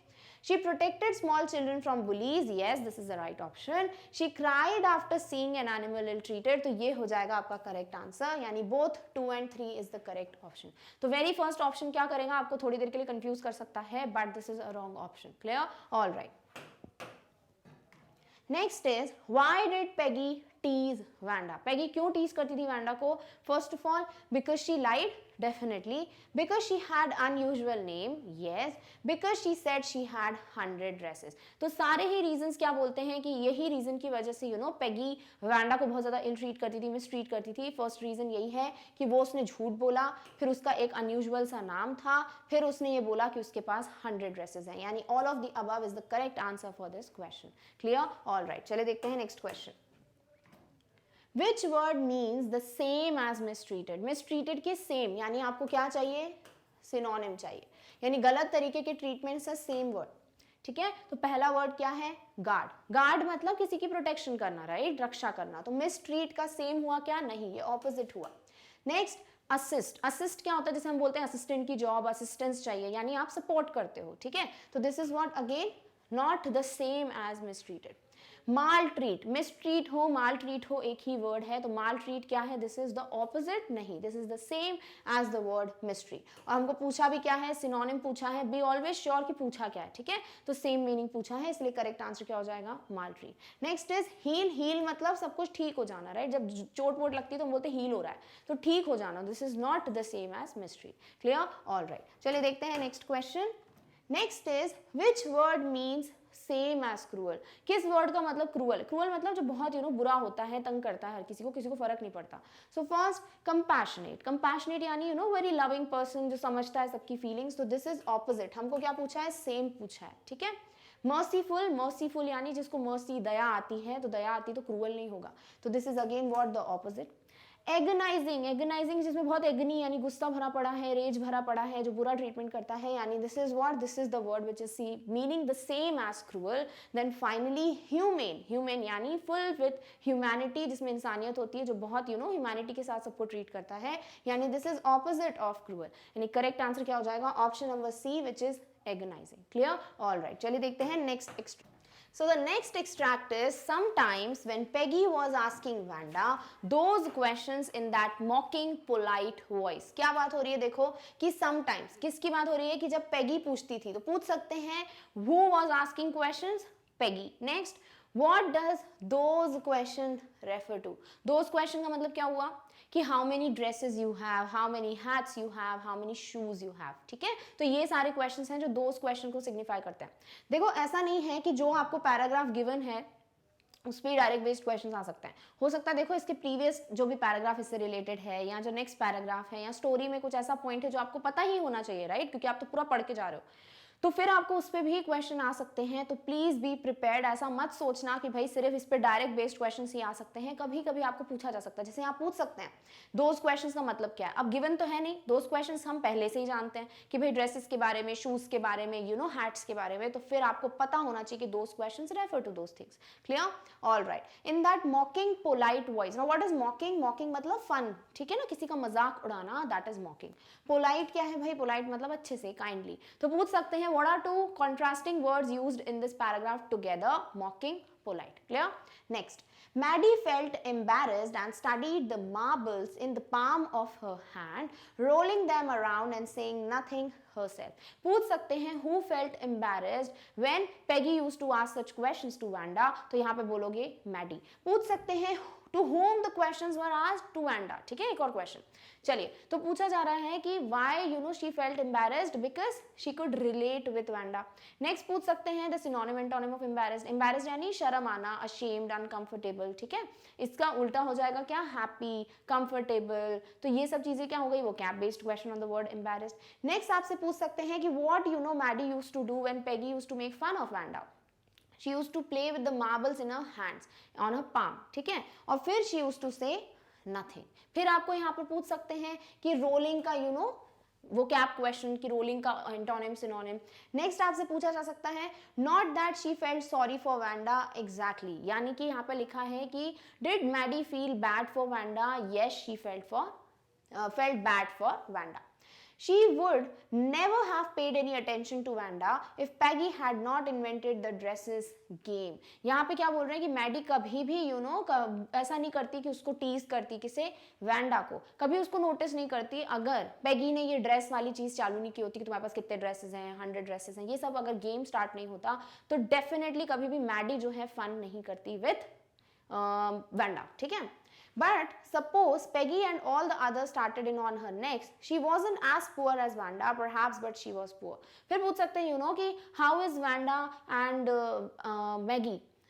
she protected small children from bullies. Yes, this is the right option. She cried after seeing an animal ill treated. तो ये हो जाएगा आपका करेक्ट आंसर, यानी both 2 and 3 is the correct option. तो very first option क्या करेगा? आपको थोड़ी देर के लिए कंफ्यूज कर सकता है, but this is a wrong option. Clear? All right. Next is why did Peggy tease Wanda. Peggy क्यों टीज करती थी वैंडा को? First of all, because she lied, definitely, because she had unusual name, yes, because she said she had 100 dresses. तो सारे ही reasons क्या बोलते हैं कि यही रीजन की वजह से पेगी वैंडा को बहुत ज्यादा इल ट्रीट करती थी, मिस ट्रीट करती थी। फर्स्ट रीजन यही है कि वो उसने झूठ बोला, फिर उसका एक अनयूजुअल सा नाम था, फिर उसने ये बोला कि उसके पास 100 ड्रेसेस हैं, यानी all of the above is the correct answer for this question. Clear? All right, चलिए देखते हैं next question. Which word means the same as mistreated? Mistreated के same, यानी आपको क्या चाहिए? सिनोनिम चाहिए, यानी गलत तरीके के ट्रीटमेंट से सेम वर्ड। ठीक है, तो पहला वर्ड क्या है? गार्ड। गार्ड मतलब किसी की प्रोटेक्शन करना, राइट, रक्षा करना। तो मिसट्रीट का सेम हुआ क्या? नहीं, ये ऑपोजिट हुआ। Next, assist. असिस्ट क्या होता है? जैसे हम बोलते हैं असिस्टेंट की जॉब, असिस्टेंस चाहिए, यानी आप सपोर्ट करते हो। ठीक है, तो this is what again not the same as mistreated. Maltreat, mistreat हो, माल ट्रीट हो, एक ही वर्ड है। तो माल ट्रीट क्या है? दिस इज द ऑपोजिट, नहीं, this is the same as the word mistreat. और हमको पूछा भी क्या है? सिनोनिम पूछा है। बी ऑलवेज श्योर कि पूछा क्या है, ठीक है, तो सेम मीनिंग पूछा है, इसलिए करेक्ट आंसर क्या हो जाएगा? Maltreat. Next is heal. Heal मतलब सब कुछ ठीक हो जाना, राइट, जब चोट वोट लगती है तो हम बोलते हील हो रहा है, तो ठीक हो जाना। This is not the same as mistreat. Clear? All right, चलिए देखते हैं next question. Next is which word means same as cruel. किस वर्ड का मतलब क्रूअल? क्रूअल मतलब जो बहुत बुरा होता है, तंग करता है हर किसी को फर्क नहीं पड़ता। So first, compassionate. कंपैशनेट यानी वेरी लविंग पर्सन, जो समझता है सबकी फीलिंग्स। तो दिस इज ऑपोजिट। हमको क्या पूछा है? सेम पूछा है। ठीक है, मर्सीफुल। मर्सीफुल यानी जिसको मर्सी, दया आती है, तो दया आती तो क्रूअल नहीं होगा। तो this is again what? The opposite. Agonising. Agonising जिसमें बहुत एग्नी यानी गुस्सा भरा पड़ा है, रेज भरा पड़ा है, जो बुरा ट्रीटमेंट करता है, यानी this is what? This is the word which is see meaning the same as cruel. Then finally humane. Humane यानी फुल विथ ह्यूमैनिटी, जिसमें इंसानियत होती है, जो बहुत ह्यूमैनिटी के साथ सबको ट्रीट करता है, यानी this is opposite of cruel. यानी करेक्ट आंसर क्या हो जाएगा? Option number C, which is agonising. Clear? All right, चलिए देखते हैं next. So the next extract is sometimes when Peggy was asking Wanda those questions in that mocking polite voice. क्या बात हो रही है? देखो कि sometimes किसकी बात हो रही है? कि जब Peggy पूछती थी, तो पूछ सकते हैं who was asking questions? Peggy. Next, what does those questions refer to? Those question का मतलब क्या हुआ? कि how many dresses you have, how many hats you have, how many shoes you have. ठीक है, तो ये सारे क्वेश्चंस हैं जो those question को सिग्निफाई करते हैं। देखो ऐसा नहीं है कि जो आपको पैराग्राफ गिवन है उस पर डायरेक्ट बेस्ड क्वेश्चंस आ सकते हैं। हो सकता है देखो इसके प्रीवियस जो भी पैराग्राफ इससे रिलेटेड है, या जो नेक्स्ट पैराग्राफ है, या स्टोरी में कुछ ऐसा पॉइंट है जो आपको पता ही होना चाहिए, राइट, क्योंकि आप तो पूरा पढ़ के जा रहे हो। तो फिर आपको उस पर भी क्वेश्चन आ सकते हैं, तो प्लीज बी प्रिपेयर्ड। ऐसा मत सोचना कि भाई सिर्फ इस पे डायरेक्ट बेस्ड क्वेश्चन ही आ सकते हैं, कभी कभी आपको पूछा जा सकता है। जैसे आप पूछ सकते हैं दोज क्वेश्चंस का मतलब क्या है, अब गिवन तो है नहीं, दोज क्वेश्चंस हम पहले से ही जानते हैं कि भाई ड्रेसेस के बारे में, शूज के बारे में, हैट्स के बारे में, तो फिर आपको पता होना चाहिए कि those questions refer to those things. Clear? All right. In that mocking polite voice, now what is mocking? Mocking मतलब फन, ठीक है ना, किसी का मजाक उड़ाना, दैट इज मॉकिंग। पोलाइट क्या है भाई? पोलाइट मतलब अच्छे से, काइंडली। तो पूछ सकते हैं what are two contrasting words used in this paragraph together? Mocking, polite. Clear? Next, Maddie felt embarrassed and studied the marbles in the palm of her hand, rolling them around and saying nothing herself. पूछ सकते हैं who felt embarrassed when Peggy used to ask such questions to Wanda, तो यहाँ पे बोलोगे Maddie. पूछ सकते हैं to whom the questions were asked, to Wanda. ठीक है, एक और क्वेश्चन। चलिए, तो पूछा जा रहा है कि why she felt embarrassed, because she could relate with Wanda. Next पूछ सकते हैं the synonym antonym of embarrassed. embarrassed यानी शर्म आना, ashamed, uncomfortable, ठीक है, इसका उल्टा हो जाएगा क्या? happy, comfortable। तो ये सब चीजें क्या हो गई? वो vocab based question on the word embarrassed। Next आपसे पूछ सकते हैं कि what Maddie used to do when Peggy used to make fun of Wanda. She used to play with the marbles in her hands, on her palm, ठीक है, और फिर she used to say nothing। फिर आपको यहाँ पर पूछ सकते हैं कि रोलिंग का वो कैप क्वेश्चन की रोलिंग का एंटोनिम सिनोनिम। नेक्स्ट आपसे पूछा जा सकता है not that she felt sorry for Wanda exactly, यानी कि यहाँ पे लिखा है कि did Maddie feel bad for Wanda? Yes, she felt bad for Wanda. She would never have paid any attention to Wanda if Peggy had not invented the dresses game। यहाँ पे क्या बोल रहे हैं कि मैडी कभी भी ऐसा नहीं करती कि उसको टीज करती, किसे? वैंडा को कभी उसको नोटिस नहीं करती अगर पैगी ने ये ड्रेस वाली चीज चालू नहीं की होती कि तुम्हारे पास कितने ड्रेसेस हैं, 100 ड्रेसेस हैं, ये सब अगर गेम स्टार्ट नहीं होता तो डेफिनेटली कभी भी मैडी जो है फन नहीं करती विथ वैंडा, ठीक है। But suppose Peggy and all the others started in on her next, she wasn't as poor as Wanda perhaps, but she was poor। फिर पूछ सकते हैं कि how is Wanda and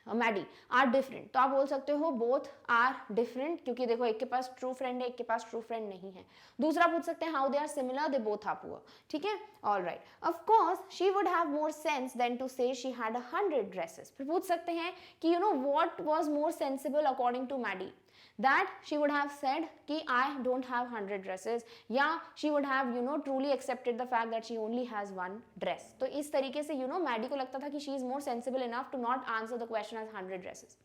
Maddie are different, तो आप बोल सकते हो both are different, क्योंकि देखो एक के पास ट्रू फ्रेंड है, एक के पास ट्रू फ्रेंड नहीं है। दूसरा पूछ सकते हैं how they are similar, they both are poor, ठीक है। all right, of course she would have more sense than to say she had 100 dresses। फिर पूछ सकते हैं कि what was more sensible according to Maddie, that she would have said कि I don't have 100 dresses, या she would have truly accepted the fact that she only has one dress। तो इस तरीके से मैडी को लगता था कि she is more sensible enough to not answer the question as 100 dresses।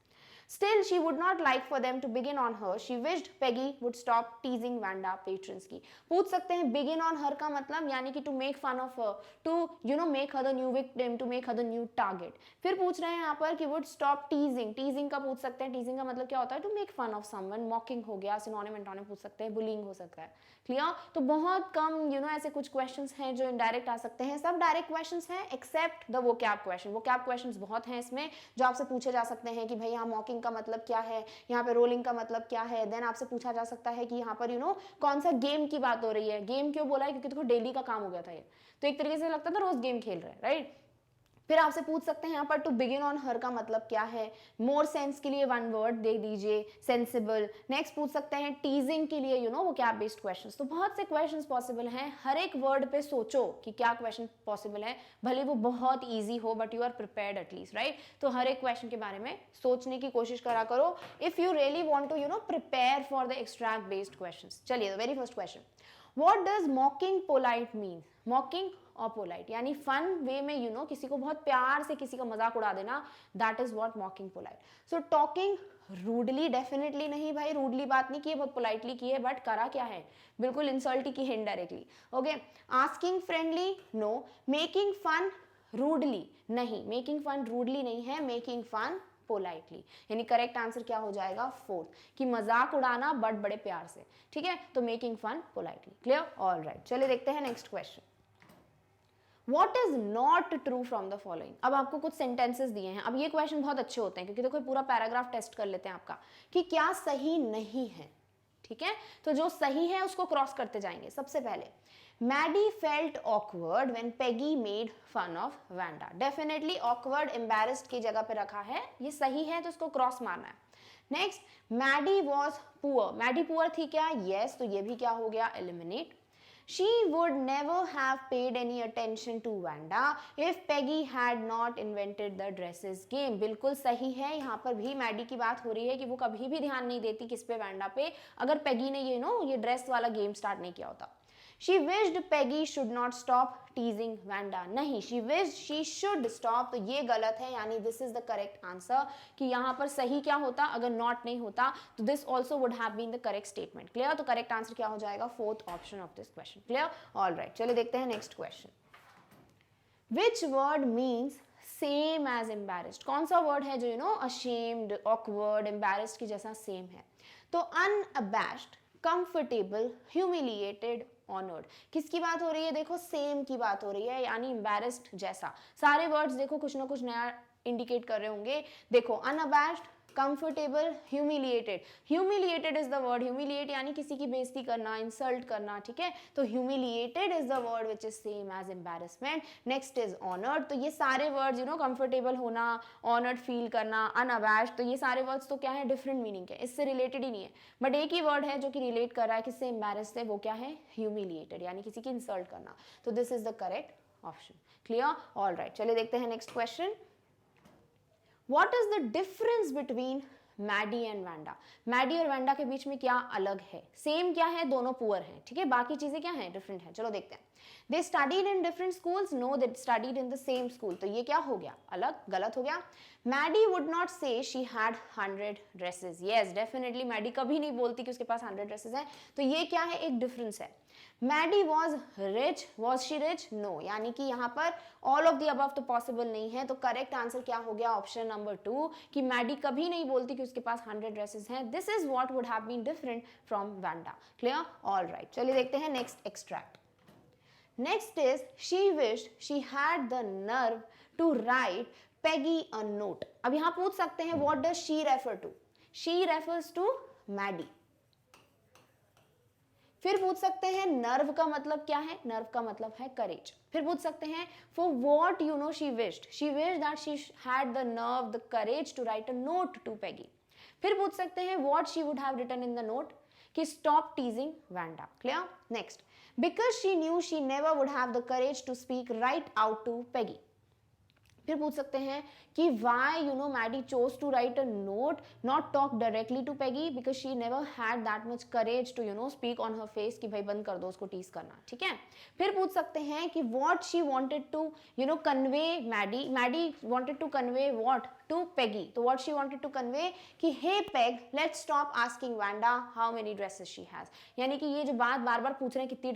Still, she would not like for them to begin on her. She wished Peggy would stop teasing Wanda patrons की। पूछ सकते हैं begin on her का मतलब यानी कि to make fun of her, to make her the new victim, to make her the new target। फिर पूछ रहे हैं यहाँ पर कि would stop teasing। teasing का पूछ सकते हैं, teasing का मतलब क्या होता है? to make fun of someone। mocking हो गया, synonym antonym पूछ सकते हैं, bullying हो सकता है। क्लियर? तो बहुत कम ऐसे कुछ क्वेश्चंस हैं जो इनडायरेक्ट आ सकते हैं, सब डायरेक्ट क्वेश्चंस हैं except the vocab question. Vocab questions बहुत हैं इसमें जो आपसे पूछे जा सकते हैं कि भाई यहाँ मॉकिंग का मतलब क्या है, यहाँ पे रोलिंग का मतलब क्या है। देन आपसे पूछा जा सकता है कि यहाँ पर कौन सा गेम की बात हो रही है। गेम क्यों बोला है? क्योंकि देखो डेली का काम हो गया था ये, तो एक तरीके से लगता था रोज गेम खेल रहे हैं, राइट। फिर आपसे पूछ सकते हैं यहाँ पर टू बिगिन ऑन हर का मतलब क्या है। मोर सेंस के लिए वन वर्ड दे दीजिए, सेंसिबल। नेक्स्ट पूछ सकते हैं टीजिंग के लिए वो कैप बेस्ड क्वेश्चंस। तो बहुत से क्वेश्चंस पॉसिबल हैं, हर एक वर्ड पे सोचो कि क्या क्वेश्चन पॉसिबल है, भले वो बहुत ईजी हो but you are prepared at least, right. तो हर एक क्वेश्चन के बारे में सोचने की कोशिश करा करो if you really want to prepare for the extract based question. चलिए, very first question, What does mocking polite mean? Mocking और polite यानी फन वे में किसी को बहुत प्यार से किसी का मजाक उड़ा देना, that is what mocking polite। So talking rudely definitely नहीं भाई, rudely बात नहीं की है, बहुत politely की है, but करा क्या है? बिल्कुल insult ही की है indirectly। Okay, asking friendly no, making fun rudely नहीं, making fun rudely नहीं है, making fun पोलाइटली, यानी करेक्ट आंसर क्या हो जाएगा? फोर्थ, कि मजाक उड़ाना बट बड़े प्यार से, ठीक है। तो making fun politely. Clear? All right, चलिए देखते हैं next question. What is not true from the following? अब आपको कुछ सेंटेंसेस दिए हैं। अब ये क्वेश्चन बहुत अच्छे होते हैं क्योंकि देखो पूरा पैराग्राफ टेस्ट कर लेते हैं आपका कि क्या सही नहीं है, ठीक है। तो जो सही है उसको क्रॉस करते जाएंगे। सबसे पहले Maddie felt awkward when Peggy made fun of Wanda। Definitely awkward, embarrassed की जगह पे रखा है, ये सही है तो इसको क्रॉस मारना है। Next, Maddie was poor। Maddie poor थी क्या? Yes, तो ये भी क्या हो गया? Eliminate। She would never have paid any attention to Wanda if Peggy had not invented the dresses game. बिल्कुल सही है, यहाँ पर भी मैडी की बात हो रही है कि वो कभी भी ध्यान नहीं देती किस पे, वैंडा पे, अगर पेगी ने ये ड्रेस वाला गेम स्टार्ट नहीं किया होता. She wished Peggy should not stop teasing Wanda. नहीं, she wished she should stop. तो ये गलत है, यानी this is the correct answer. कि यहाँ पर सही क्या होता, अगर not नहीं होता तो this also would have been the correct statement. Clear? तो correct answer क्या हो जाएगा, fourth option of this question. Clear? All right. चलिए देखते हैं next question. Which word means same as embarrassed? कौन सा word है जो ashamed, awkward, embarrassed की जैसा same है? तो unabashed, comfortable, humiliated, ऑनर्ड. किसकी बात हो रही है, देखो सेम की बात हो रही है, यानी एम्बैरेस्ड जैसा. सारे वर्ड्स देखो कुछ ना कुछ नया इंडिकेट कर रहे होंगे. देखो unabashed, comfortable, humiliated. Humiliated is the word, humiliate यानी किसी की बेइज्जती करना, इंसल्ट करना, ठीक है. तो humiliated is the word which is same as embarrassment. Next is honoured. तो ये सारे वर्ड्स कंफर्टेबल होना, ऑनर्ड फील करना, अनअबैश्ड, तो ये सारे वर्ड्स तो क्या है, डिफरेंट मीनिंग है, इससे रिलेटेड ही नहीं है. बट एक ही वर्ड है जो कि रिलेट कर रहा है किससे, एम्बैरेस्ड से, वो क्या है, ह्यूमिलिएटेड, यानी किसी की इंसल्ट करना. तो this is the correct option. Clear? All right. चलिए देखते हैं next question. What is the difference between Maddie and Wanda? Maddie और वैंडा के बीच में क्या अलग है? सेम क्या है, दोनों पुअर हैं, ठीक है, बाकी चीजें क्या है, डिफरेंट है. चलो देखते हैं. They studied in different schools, no they studied in the same school. तो ये क्या हो गया, अलग, गलत हो गया. Maddie would not say she had 100 dresses. Yes, definitely Maddie कभी नहीं बोलती कि उसके पास 100 ड्रेसेस हैं. तो ये क्या है, एक डिफरेंस है. Maddie was rich, was she rich, no, यानी कि यहाँ पर ऑल ऑफ द अबव तो पॉसिबल नहीं है. तो करेक्ट आंसर क्या हो गया, ऑप्शन नंबर 2, कि मैडी कभी नहीं बोलती कि उसके पास 100 ड्रेसेस हैं. This is what would have been different from Wanda. Clear? All right. चलिए देखते हैं next extract. Next is she wished she had the nerve to write Peggy a note. अब यहाँ पूछ सकते हैं what does she refer to. She refers to Maddie. फिर पूछ सकते हैं नर्व का मतलब क्या है, नर्व का मतलब है करेज. फिर पूछ सकते हैं for what she wished that she had the nerve, the courage to write a note to Peggy. फिर पूछ सकते हैं what she would have written in the note, कि stop teasing Wanda. Clear? Next, because she knew she never would have the courage to speak right out to Peggy. फिर पूछ सकते हैं कि why Maddie chose to write a note, not talk directly to Peggy, because she never had that much courage to speak on her face कि भाई बंद कर दो उसको टीज करना, ठीक है. फिर पूछ सकते हैं कि what she wanted to convey Maddie wanted to convey what to Peggy. तो what she wanted to convey कि hey Peg, let's stop asking Wanda how many dresses she has. यानी कि ये जो बात बार बार पूछ रहे हैं कितनी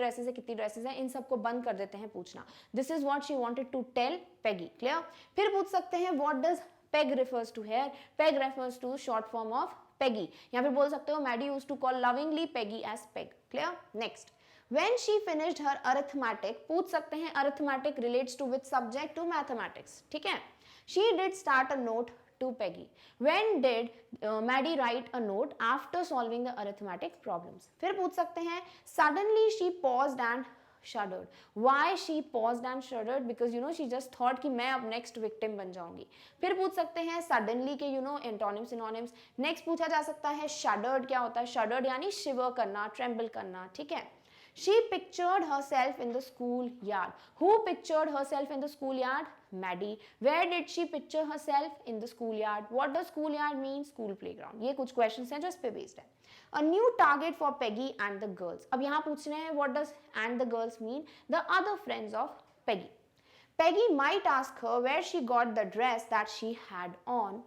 ड्रेसेस है, इन सबको बंद कर देते हैं पूछना. This is what she wanted to tell Peggy. Clear? फिर पूछ सकते हैं what does Peg refers to here. Peg refers to short form of Peggy. या फिर बोल सकते हो Maddie used to call lovingly Peggy as Peg. Clear? Next, when she finished her arithmetic, पूछ सकते हैं arithmetic relates to which subject? To mathematics. ठीक है. She did start a note to Peggy. When did Maddie write a note after solving the arithmetic problems? फिर पूछ सकते हैं suddenly she paused and shuddered. Why she paused and shuddered? Because she just thought कि मैं अब next victim बन जाऊंगी. फिर पूछ सकते हैं suddenly के antonyms synonyms. Next पूछा जा सकता है shuddered क्या होता है. shuddered यानी shiver करना, tremble करना, ठीक है. She pictured herself in the schoolyard. Who pictured herself in the schoolyard? Maddie. Where did she picture herself? In the schoolyard. What does schoolyard mean? School playground. ये कुछ questions हैं जो इस पे based है. A new target for Peggy and the girls. अब यहाँ पूछ रहे हैं what does and the girls mean? The other friends of Peggy. Peggy might ask her where she got the dress that she had on.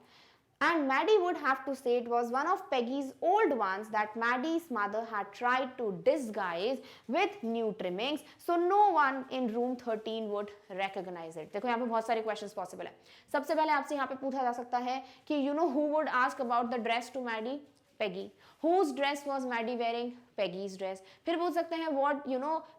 And Maddie would have to say it was one of Peggy's old ones that Maddie's mother had tried to disguise with new trimmings, so no one in room 13 would recognize it. देखो यहाँ पे बहुत सारे questions possible है. सबसे पहले आपसे यहाँ पे पूछा जा सकता है कि who would ask about the dress to Maddie? Peggy. Whose dress was Maddie wearing? Peggy's dress. फिर पूछ सकते हैं what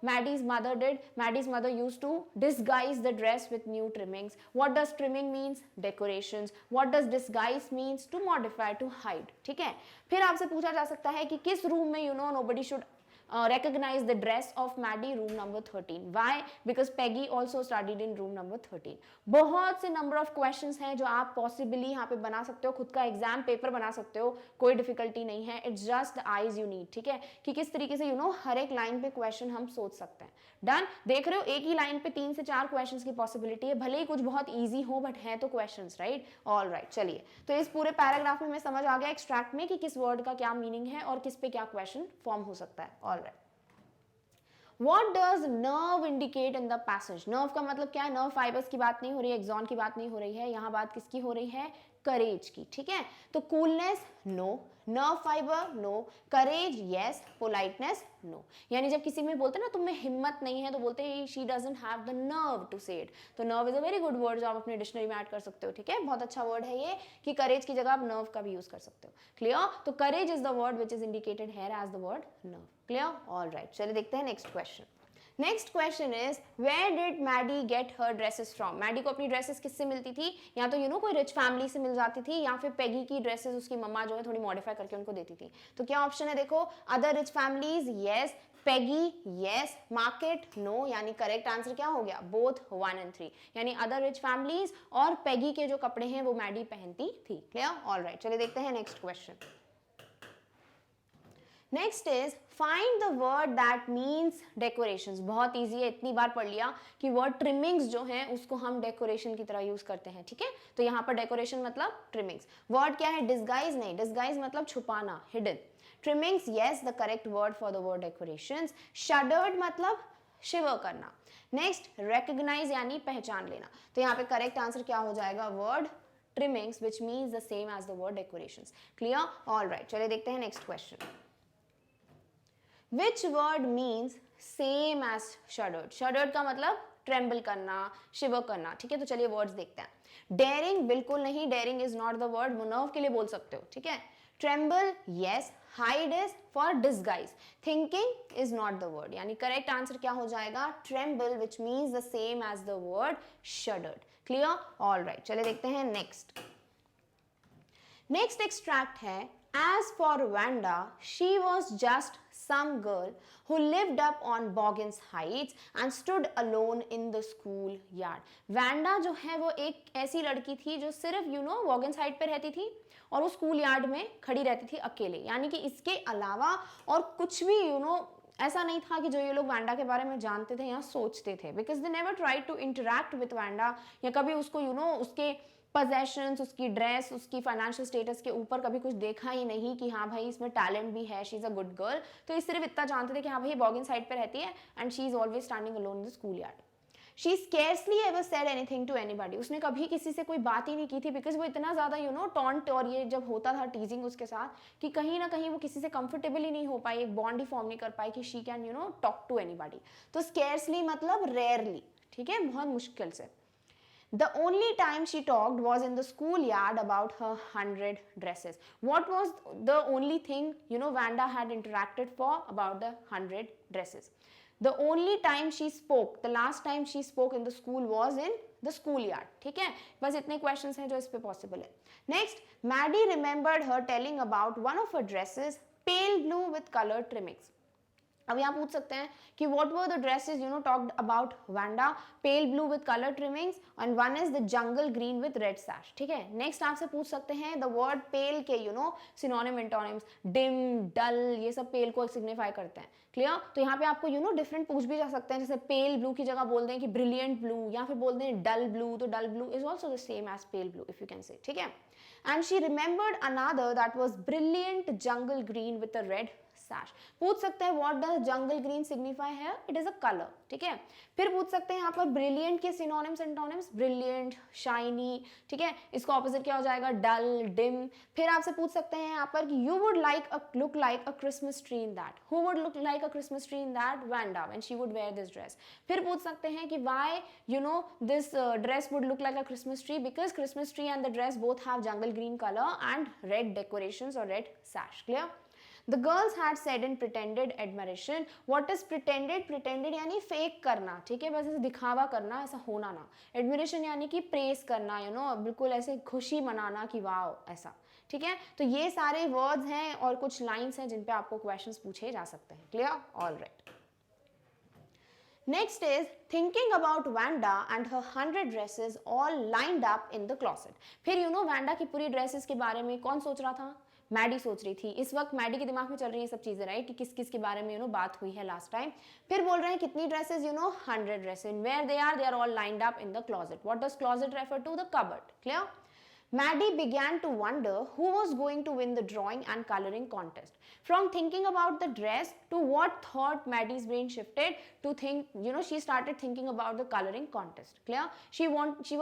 Maddie's mother did. Maddie's mother used to disguise the dress with new trimmings. What does trimming means? Decorations. What does disguise means? To modify, to hide. ठीक है. फिर आपसे पूछा जा सकता है कि किस रूम में nobody should recognize the dress of Maddie room number 13. Why? Because Peggy also studied in room number 13. बहुत से नंबर ऑफ क्वेश्चंस हैं जो आप पॉसिबली यहाँ पे बना सकते हो, खुद का एग्जाम पेपर बना सकते हो, कोई डिफिकल्टी नहीं है. It's just the eyes you need. ठीक है, कि किस तरीके से हर एक लाइन पे क्वेश्चन हम सोच सकते हैं. डन. देख रहे हो एक ही लाइन पे 3 से 4 क्वेश्चंस की पॉसिबिलिटी है, भले ही कुछ बहुत ईजी हो बट है तो क्वेश्चंस, राइट. ऑल राइट, चलिए तो इस पूरे पैराग्राफ में हमें समझ आ गया एक्सट्रैक्ट में कि किस वर्ड का क्या मीनिंग है और किस पे क्या क्वेश्चन फॉर्म हो सकता है. All right. What does nerve indicate in the passage? Nerve का मतलब क्या है? nerve fibers की बात नहीं हो रही है, axon की बात नहीं हो रही है, यहाँ बात किसकी हो रही है? करेज की. ठीक है, तो coolness no, nerve fibre no, courage yes, politeness no. यानी जब किसी में बोलते हैं ना तुम में हिम्मत नहीं है तो बोलते हैं she doesn't have the nerve to say it. तो nerve is a very good word जो आप अपने डिक्शनरी में ऐड कर सकते हो. ठीक है, बहुत अच्छा वर्ड है ये कि करेज की जगह आप नर्व का भी यूज कर सकते हो. क्लियर. तो courage is the word which is indicated here as the word nerve. Clear. All right, चलिए देखते हैं next question. Next question is where did Maddie get her dresses from. Maddie को अपनी ड्रेसेस किससे मिलती थी? या तो कोई रिच फैमिली से मिल जाती थी या फिर पेगी की ड्रेसेस उसकी मम्मा जो है थोड़ी मॉडिफाई करके उनको देती थी. तो क्या ऑप्शन है? देखो, other rich families yes, Peggy yes, market no. यानी करेक्ट आंसर क्या हो गया? Both 1 and 3. यानी अदर रिच फैमिलीज और पेगी के जो कपड़े हैं वो मैडी पहनती थी. क्लियर. ऑल राइट, चलिए देखते हैं next question. Next is find the word that means decorations. बहुत ईजी है, इतनी बार पढ़ लिया कि वर्ड ट्रिमिंग्स जो है उसको हम डेकोरेशन की तरह यूज करते हैं. ठीक है, तो यहाँ पर डेकोरेशन मतलब ट्रिमिंग्स. वर्ड क्या है? डिस्गाइज नहीं, डिस्गाइज मतलब छुपाना, hidden. Trimmings yes the correct word for the word decorations. Shuddered मतलब शिवर करना. नेक्स्ट रेकग्नाइज यानी पहचान लेना. तो यहाँ पे करेक्ट आंसर क्या हो जाएगा? Word trimmings which means the same as the word decorations. Clear. All right, चलिए देखते हैं next question. Which word means same as shuddered? Shuddered का मतलब ट्रेम्बल करना, शिवर करना. ठीक है, तो चलिए वर्ड्स देखते हैं. डेयरिंग बिल्कुल नहीं, daring is not the word. Nerve के लिए बोल सकते हो. ठीक है. Tremble yes, hide is for disguise. Thinking is not the word. यानी करेक्ट आंसर क्या हो जाएगा? Tremble which means the same as the word shuddered. Clear. All right, चलिए देखते हैं नेक्स्ट. नेक्स्ट एक्सट्रैक्ट है As for Wanda, she was just some girl who lived up on Boggins Heights and stood alone in the school yard. Wanda जो है वो एक ऐसी लड़की थी जो सिर्फ Boggins Heights पे रहती थी और वो स्कूल यार्ड में खड़ी रहती थी अकेले. यानी कि इसके अलावा और कुछ भी ऐसा नहीं था कि जो ये लोग वांडा के बारे में जानते थे या सोचते थे. Because they never try to interact with Wanda या कभी उसको उसके पोजेशंस, उसकी ड्रेस, उसकी फाइनेंशियल स्टेटस के ऊपर कभी कुछ देखा ही नहीं कि हाँ भाई इसमें टैलेंट भी है, she is a good girl. तो ये सिर्फ इतना जानते थे कि हाँ भाई बॉगिन साइड पे रहती है and she is always standing alone in the school yard. She scarcely ever said anything to anybody. उसने कभी किसी से कोई बात ही नहीं की थी बिकॉज वो इतना ज़्यादा टॉन्ट और ये जब होता था टीजिंग उसके साथ कि कहीं ना कहीं वो किसी से कंफर्टेबल ही नहीं हो पाई, एक बॉन्ड ही फॉर्म नहीं कर पाई कि she can talk to anybody. तो स्केर्सली मतलब रेयरली. ठीक है, बहुत मुश्किल से. The only time she talked was in the schoolyard about her 100 dresses. What was the only thing Wanda had interacted for about the 100 dresses? The only time she spoke, the last time she spoke in the school was in the schoolyard. ठीक है, बस इतने questions हैं जो इस पे possible है. Next, Maddie remembered her telling about one of her dresses, pale blue with colored trimmings. अब यहाँ पूछ सकते हैं कि what were the dresses talked about Wanda, pale blue with color trimmings and one is the jungle green with red sash. ठीक है, next आपसे पूछ सकते हैं the word pale के synonym antonyms dim, dull, ये सब pale को सिग्निफाई करते हैं. क्लियर. तो यहाँ पे आपको डिफरेंट पूछ भी जा सकते हैं, जैसे पेल ब्लू की जगह बोल दें कि ब्रिलियंट ब्लू या फिर बोल दें डल ब्लू. तो dull blue is also the same as pale blue if you can say. ठीक है. And she remembered another that was brilliant jungle green with a red sash. पूछ सकते हैं what does jungle green signify है? It is a colour. ठीक है. फिर पूछ सकते हैं यहाँ पर ब्रिलियंट के सिनोनिम्स एंटोनिम्स, ब्रिलियंट, शाइनी. ठीक है, इसका ऑपोजिट क्या हो जाएगा? डल, डिम. फिर आपसे पूछ सकते हैं यहाँ पर कि you would like look like a Christmas tree in that. Who would look like a Christmas tree in that? Wanda when she would wear this dress. फिर पूछ सकते हैं कि why this dress would look like a Christmas tree, because Christmas tree and the dress both have jungle green colour and red decorations और red sash. Clear. The girls had said in pretended admiration. What is pretended? Pretended यानी fake करना. ठीक है, बस ऐसे दिखावा करना, ऐसा होना ना. Admiration यानी कि प्रेस करना, बिल्कुल ऐसे खुशी मनाना कि वाओ ऐसा. ठीक है, तो ये सारे वर्ड्स हैं और कुछ लाइंस हैं जिन पे आपको क्वेश्चंस पूछे जा सकते हैं. Clear? All right. Next is thinking about Vanda and her 100 dresses all lined up in the closet. फिर Vanda की पूरी ड्रेसेस के बारे में कौन सोच रहा था? मैडी सोच रही थी. इस वक्त मैडी के दिमाग में चल रही है सब चीजें, राइट, कि किस किस के बारे में बात हुई है लास्ट टाइम. फिर बोल रहे हैं कितनी dresses 100 dresses. Where they are all lined up in the closet. What does closet refer to? The cupboard. Clear? Maddie began to wonder who was going to win the drawing and coloring contest. From thinking about the dress to what thought Maddie's brain shifted to think, she started thinking about the coloring contest. Clear? She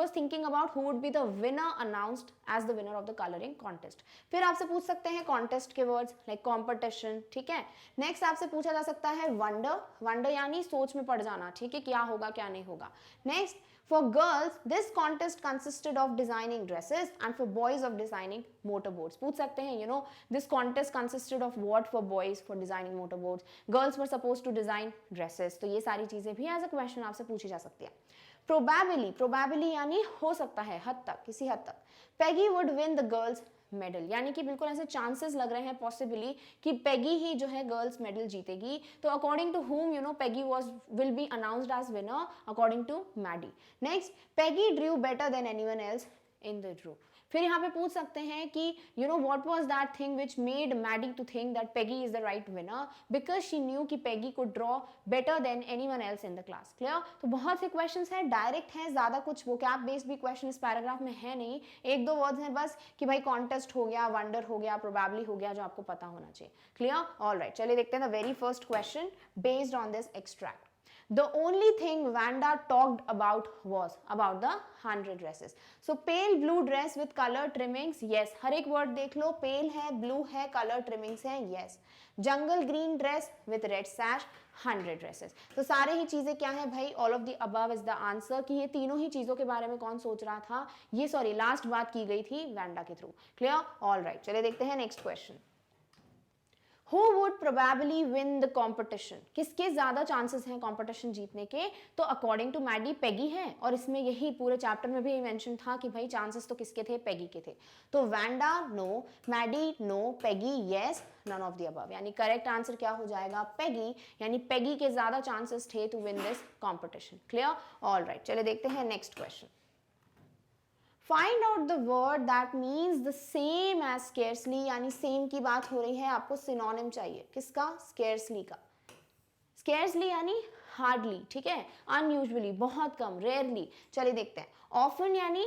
was thinking about who would be the winner announced as the winner of the coloring contest. फिर आपसे पूछ सकते हैं contest के words like competition, ठीक है. Next आपसे पूछा जा सकता है wonder यानी सोच में पड़ जाना, ठीक है, क्या होगा क्या नहीं होगा. Next, for girls, this contest consisted of designing dresses and for boys of designing motorboats. पूछ सकते हैं, this contest consisted of what for boys? For designing motorboats. Girls were supposed to design dresses. तो ये सारी चीजें भी as a question आपसे पूछी जा सकती है. Probably यानी हो सकता है, हद तक, किसी हद तक. Peggy would win the girls medal, यानी कि बिल्कुल ऐसे चांसेस लग रहे हैं पॉसिबली कि पेगी ही जो है गर्ल्स मेडल जीतेगी. तो according to whom Peggy will be announced as winner according to Maddie. Next, Peggy drew better than anyone else in the drew. फिर यहाँ पे पूछ सकते हैं कि what was that thing which made Maddie to think that Peggy is the right winner, because she knew कि Peggy could draw better than anyone else in the class. Clear? तो बहुत से क्वेश्चंस हैं, डायरेक्ट हैं, ज्यादा कुछ vocab based भी question इस पैराग्राफ में है नहीं. एक दो वर्ड्स हैं बस कि भाई कॉन्टेस्ट हो गया, वंडर हो गया, प्रोबेबली हो गया, जो आपको पता होना चाहिए. क्लियर? ऑल राइट, चलिए देखते हैं the very first question based on this extract. The only thing Vanda talked about was about the 100 dresses. So pale blue dress with color trimmings, yes. हर एक word देख लो, pale है, blue है, color trimmings है, yes. Jungle green dress with red sash, 100 dresses. तो सारे ही चीजें क्या है भाई? All of the above is the answer. कि ये तीनों ही चीजों के बारे में कौन सोच रहा था? ये सॉरी लास्ट बात की गई थी वैंडा के थ्रू. क्लियर? ऑल राइट, चलिए देखते हैं next question. Who would probably win the competition? किसके ज्यादा चांसेस हैं कंपटीशन जीतने के? तो अकॉर्डिंग टू मैडी पेगी है, और इसमें यही पूरे चैप्टर में भी मेंशन था कि भाई चांसेस तो किसके थे? पेगी के थे. तो Wanda no, Maddie no, Peggy yes, none of the above. यानी करेक्ट आंसर क्या हो जाएगा? पेगी. यानी पेगी के ज्यादा चांसेस थे to win this competition. Clear? All right, चलिए देखते हैं next question. Find out the word that means the same as scarcely, यानी सेम की बात हो रही है, आपको सिनोनिम चाहिए. किसका? scarcely का. scarcely यानी हार्डली, ठीक है, अनयूजुअली, बहुत कम, रेयरली. चलिए देखते हैं. ऑफन यानी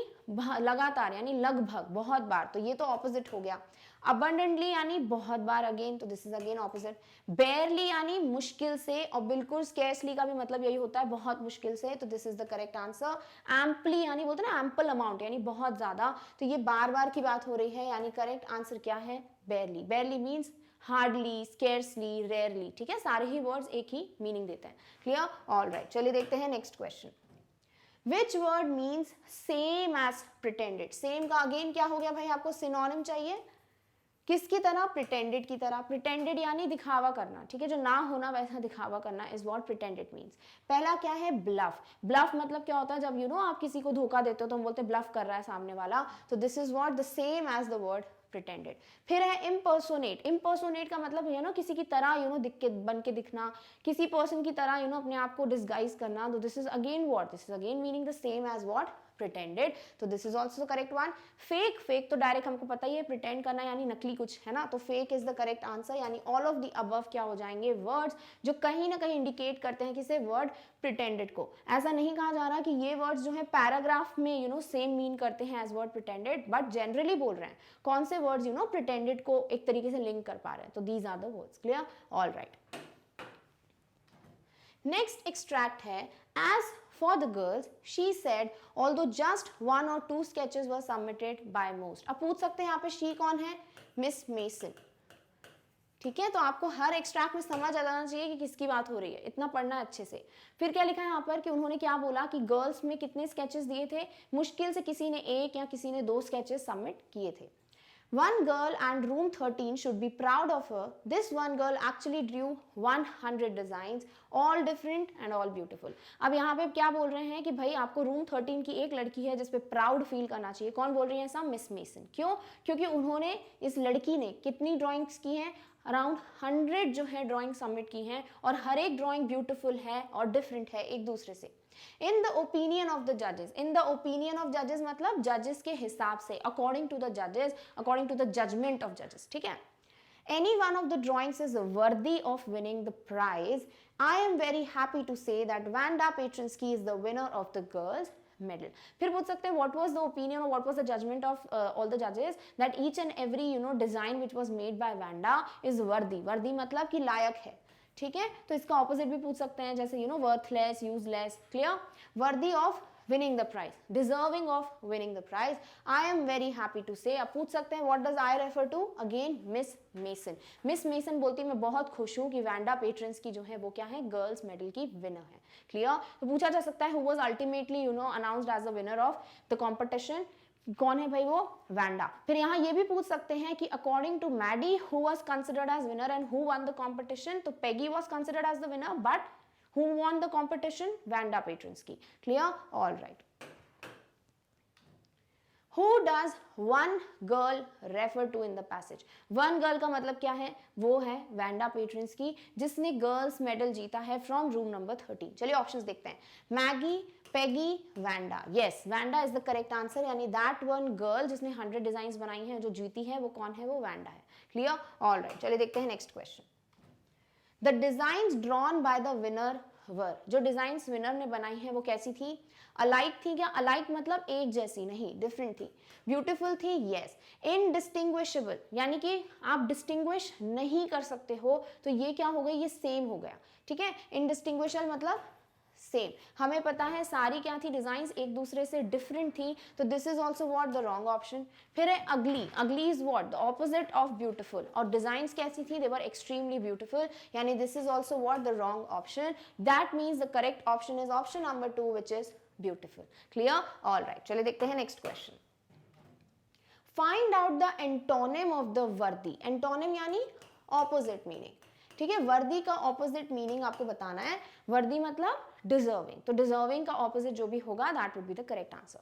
लगातार, यानी लगभग, बहुत बार, तो ये तो ऑपोजिट हो गया. अबंडेंटली यानी बहुत बार, अगेन, तो दिस इज अगेन ऑपोजिट. बेयरली यानी मुश्किल से, और बिल्कुल स्केर्सली का भी मतलब यही होता है, बहुत मुश्किल से, तो this is the correct answer. Amply यानी बोलते हैं ना एम्पल अमाउंट, यानी बहुत ज्यादा, तो ये बार बार की बात हो रही है, यानी करेक्ट आंसर क्या है? बेयरली. बेयरली मीन्स हार्डली, स्केर्सली, रेयरली, ठीक है, सारे ही वर्ड्स एक ही मीनिंग देते हैं. क्लियर? ऑल राइट, चलिए देखते हैं next question. Which word means same as pretended? Same का अगेन क्या हो गया भाई? आपको सिनोनिम चाहिए. किसकी तरह? प्रिटेंडेड की तरह. प्रिटेंडेड यानी दिखावा करना, ठीक है, जो ना होना वैसा दिखावा करना इज व्हाट प्रिटेंडेड मीन्स. पहला क्या है? ब्लफ. ब्लफ मतलब क्या होता है? जब आप किसी को धोखा देते हो तो हम बोलते हैं ब्लफ कर रहा है सामने वाला. तो this is what the same as the word pretended. फिर है इम्पर्सोनेट. इम्पर्सोनेट का मतलब किसी की तरह दिख के, बन के दिखना, किसी पर्सन की तरह अपने आप को डिस्गाइज करना. तो this is again what? This is again meaning the same as what? Pretended. तो this is also correct one. Fake. Fake तो डायरेक्ट हमको पता ही है, प्रिटेंड करना यानी नकली कुछ, है ना. तो fake is the correct answer. यानी ऑल ऑफ द अबव क्या हो जाएंगे? वर्ड्स जो कहीं ना कहीं इंडिकेट करते हैं किसे? वर्ड प्रिटेंडेड को. ऐसा नहीं कहा जा रहा कि ये वर्ड्स जो है पैराग्राफ में सेम मीन करते हैं as word pretended, but generally बोल रहे हैं कौन से वर्ड्स प्रिटेंडेड को एक तरीके से लिंक कर पा रहे हैं. तो these are the words. Clear? All right. Next extract है. As for the girls, she said, although just 1 or 2 sketches were submitted by most. अब पूछ सकते हैं यहाँ पे she कौन है? Miss mason. ठीक है, तो आपको हर एक्सट्रैक्ट में समझ आ जाना चाहिए कि किसकी बात हो रही है, इतना पढ़ना अच्छे से. फिर क्या लिखा है यहाँ पर कि उन्होंने क्या बोला कि गर्ल्स में कितने स्केचेस दिए थे? मुश्किल से किसी ने 1 या किसी ने 2 स्केचेस सबमिट किए थे. One girl and room 13 should be proud of her. This one girl actually drew 100 designs, all different and all beautiful. अब यहाँ पे क्या बोल रहे हैं कि भाई आपको रूम 13 की एक लड़की है जिस पे प्राउड फील करना चाहिए. कौन बोल रही है ऐसा? Miss mason. क्यों? क्योंकि उन्होंने, इस लड़की ने कितनी ड्राइंग्स की हैं? अराउंड 100 जो है ड्राइंग सबमिट की हैं और हर एक ड्राइंग ब्यूटीफुल है और डिफरेंट है एक दूसरे से. In the opinion of the जजेस, इन द ओपिनियन ऑफ जजेस मतलब जजेस के हिसाब से, अकॉर्डिंग टू द जजेस, according to the judgement of जजेस. ठीक है. Any one of the drawings is worthy of winning the prize. I am very happy to say that Vanda Petrinsky is the winner of the girls medal. फिर पूछ सकते हैं what was the opinion or what was the judgment of all the judges, that each and every design which was made by Vanda is worthy. worthy मतलब कि लायक है. ठीक है. तो इसका ऑपोजिट भी पूछ सकते हैं, जैसे worthless, useless. Clear. Worthy of winning the prize, deserving of winning the prize. I am very happy to say. अब पूछ सकते हैं what does I refer to? Again Miss Mason. Miss Mason बोलती मैं बहुत खुश हूँ कि वैंडा पेट्रिन्स्की जो है वो क्या है? गर्ल्स मेडल की विनर है. क्लियर. तो पूछा जा सकता है who was ultimately announced as the winner of the competition. कौन है भाई? वो वैंडा. फिर यहाँ ये भी पूछ सकते हैं कि according to Maddie who was considered as winner and who won the competition. तो Peggy was considered as the winner but who won the competition? Vanda Petrinsky. Clear? All right. Who does one girl refer to in the passage? One girl का मतलब क्या है? वो है Wanda पेट्रिन्स्की जिसने girls medal जीता है फ्रॉम रूम नंबर 13. चलिए ऑप्शंस देखते हैं. Maggi, Peggy, Wanda. Yes, Wanda is the correct answer. यानी दैट वन गर्ल जिसने 100 डिजाइन बनाई हैं जो जीती है वो कौन है? वो वैंडा है. क्लियर. All right. चलिए देखते हैं next question. The designs drawn by the winner were. जो डिजाइन्स विनर ने बनाई है वो कैसी थी? अलाइक थी क्या? अलाइक मतलब एक जैसी नहीं, डिफरेंट थी. ब्यूटीफुल थी? यस. इनडिस्टिंग्विशेबल यानी कि आप डिस्टिंग्विश नहीं कर सकते हो, तो ये क्या हो गई? ये सेम हो गया. ठीक है. इनडिस्टिंग्विशेबल मतलब सेम. हमें पता है सारी क्या थी? डिजाइन्स एक दूसरे से डिफरेंट थी, तो this is also what? The wrong option. फिर है अगली. अगली is what? The opposite of beautiful. और डिजाइन्स कैसी थी? दे वर एक्सट्रीमली ब्यूटीफुल. यानी this is also what? The wrong option. That means the correct option is option number 2 which is beautiful. Clear. All right. चलिए देखते हैं next question. Find out the antonym of the वर्दी. Antonym यानी opposite meaning. ठीक है. वर्दी का opposite meaning आपको बताना है. वर्दी मतलब डिजर्विंग. तो डिजर्विंग का ऑपोजिट जो भी होगा that would be the correct answer.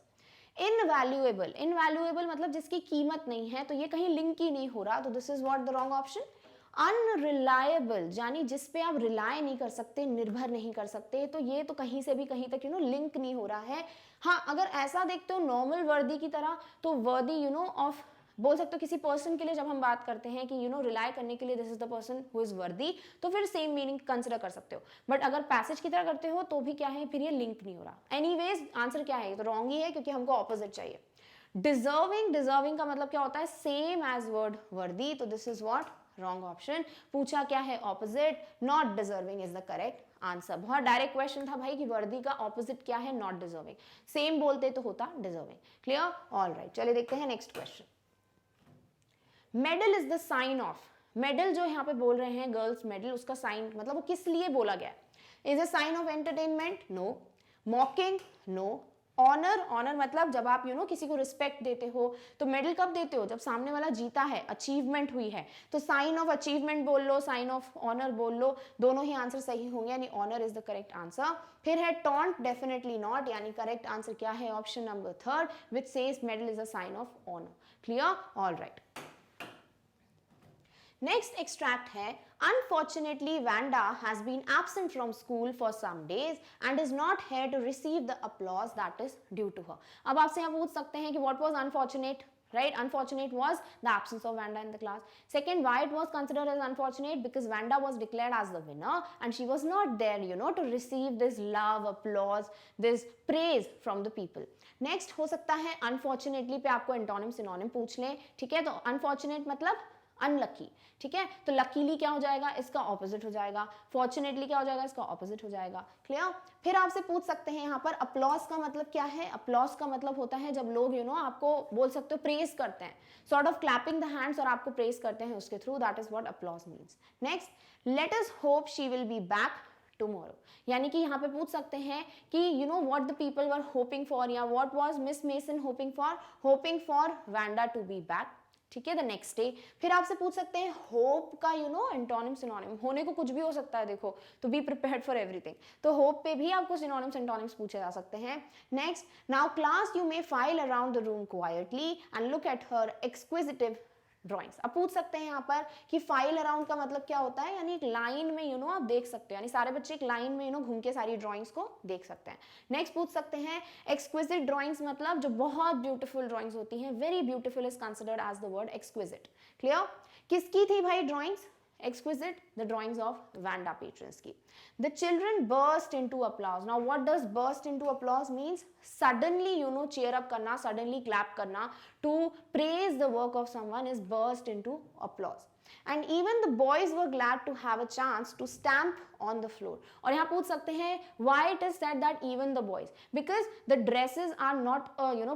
Invaluable. Invaluable मतलब जिसकी कीमत नहीं है, तो ये कहीं लिंक ही नहीं हो रहा, तो this is what? The wrong option. Unreliable यानी जिस पे आप रिलाय नहीं कर सकते, निर्भर नहीं कर सकते, तो ये तो कहीं से भी कहीं तक लिंक नहीं हो रहा है. हाँ, अगर ऐसा देखते हो नॉर्मल वर्दी की तरह, तो वर्दी ऑफ बोल सकते हो किसी पर्सन के लिए. जब हम बात करते हैं कि रिलाय करने के लिए this is the person who is वर्दी, तो फिर सेम मीनिंग कंसिडर कर सकते हो. बट अगर पैसेज की तरह करते हो तो भी क्या है? फिर ये लिंक नहीं हो रहा. एनीवेज आंसर क्या है? तो रॉन्ग ही है क्योंकि हमको ऑपोजिट चाहिए. डिजर्विंग. डिजर्विंग का मतलब क्या होता है? सेम एज वर्ड वर्दी. तो this is what? Wrong option. पूछा क्या है? Opposite. Not deserving is the correct answer. बहुत डायरेक्ट क्वेश्चन था भाई कि वर्दी का ऑपोजिट क्या है? Not deserving. सेम बोलते तो होता डिजर्विंग. क्लियर. All right. चलिए देखते हैं next question. Medal is the sign of. Medal जो यहाँ पे बोल रहे हैं गर्ल्स मेडल, उसका साइन मतलब वो किस लिए बोला गया? Is a sign of entertainment? No. Mocking? No. Honour. Honour मतलब जब आप किसी को रिस्पेक्ट देते हो, तो मेडल कब देते हो? जब सामने वाला जीता है, अचीवमेंट हुई है. तो साइन ऑफ अचीवमेंट बोल लो, साइन ऑफ ऑनर बोल लो, दोनों ही आंसर सही होंगे. यानी honour is the correct answer. फिर है टॉन्ट. Definitely not. यानी करेक्ट आंसर क्या है? Option number 3 which says medal is a sign of honour. Clear. All right. Next extract है. Unfortunately, Vanda has been absent from school for some days and is not here to receive the applause that is due to her. अब आपसे यहाँ पूछ सकते हैं कि what was unfortunate? Right? Unfortunate was the absence of Vanda in the class. Second, why it was considered as unfortunate? Because Vanda was declared as the winner and she was not there, to receive this love, applause, this praise from the people. Next हो सकता है unfortunately पे आपको antonym synonym पूछ लें. ठीक है. तो unfortunate मतलब अनलकी. ठीक है. तो लकीली क्या हो जाएगा? इसका ऑपोजिट हो जाएगा. फॉर्चुनेटली क्या हो जाएगा? इसका ऑपोजिट हो जाएगा. क्लियर. फिर आपसे पूछ सकते हैं यहाँ पर अप्लॉज का मतलब क्या है? अप्लॉज का मतलब होता है जब लोग आपको बोल सकते हो प्रेज करते हैं, sort of clapping the hands और आपको प्रेज करते हैं उसके through. That is what applause means. Next, let us hope she will be back tomorrow. यानी कि यहाँ पे पूछ सकते हैं कि what the people were hoping for, या what was Miss Mason hoping for? Hoping for Wanda to be back ठीक है, द नेक्स्ट डे। फिर आपसे पूछ सकते हैं होप का एंटोनिम सिनोनिम, होने को कुछ भी हो सकता है देखो, तो बी प्रिपेयर्ड फॉर एवरीथिंग, तो होप पे भी आपको सिनोनिम्स एंटोनिम्स पूछे जा सकते हैं। Next, now class you may file around the room quietly and look at her exquisite drawings. अब पूछ सकते हैं यहाँ पर कि फाइल अराउंड का मतलब क्या होता है, यानी एक लाइन में आप देख सकते हो, यानी सारे बच्चे एक लाइन में घूम के सारी ड्राइंग्स को देख सकते हैं। नेक्स्ट पूछ सकते हैं एक्सक्विजिट ड्राइंग्स मतलब जो बहुत ब्यूटीफुल ड्राइंग्स होती हैं, very beautiful is considered as the word exquisite. Clear? किसकी थी भाई drawings exquisite? The drawings of Vanda Petrinsky. The children burst into applause. Now what does burst into applause means? Suddenly cheer up karna, suddenly clap karna to praise the work of someone is burst into applause. And even the boys were glad to have a chance to stamp on the floor. और यहाँ पूछ सकते हैं why it is said that even the boys, because the dresses are not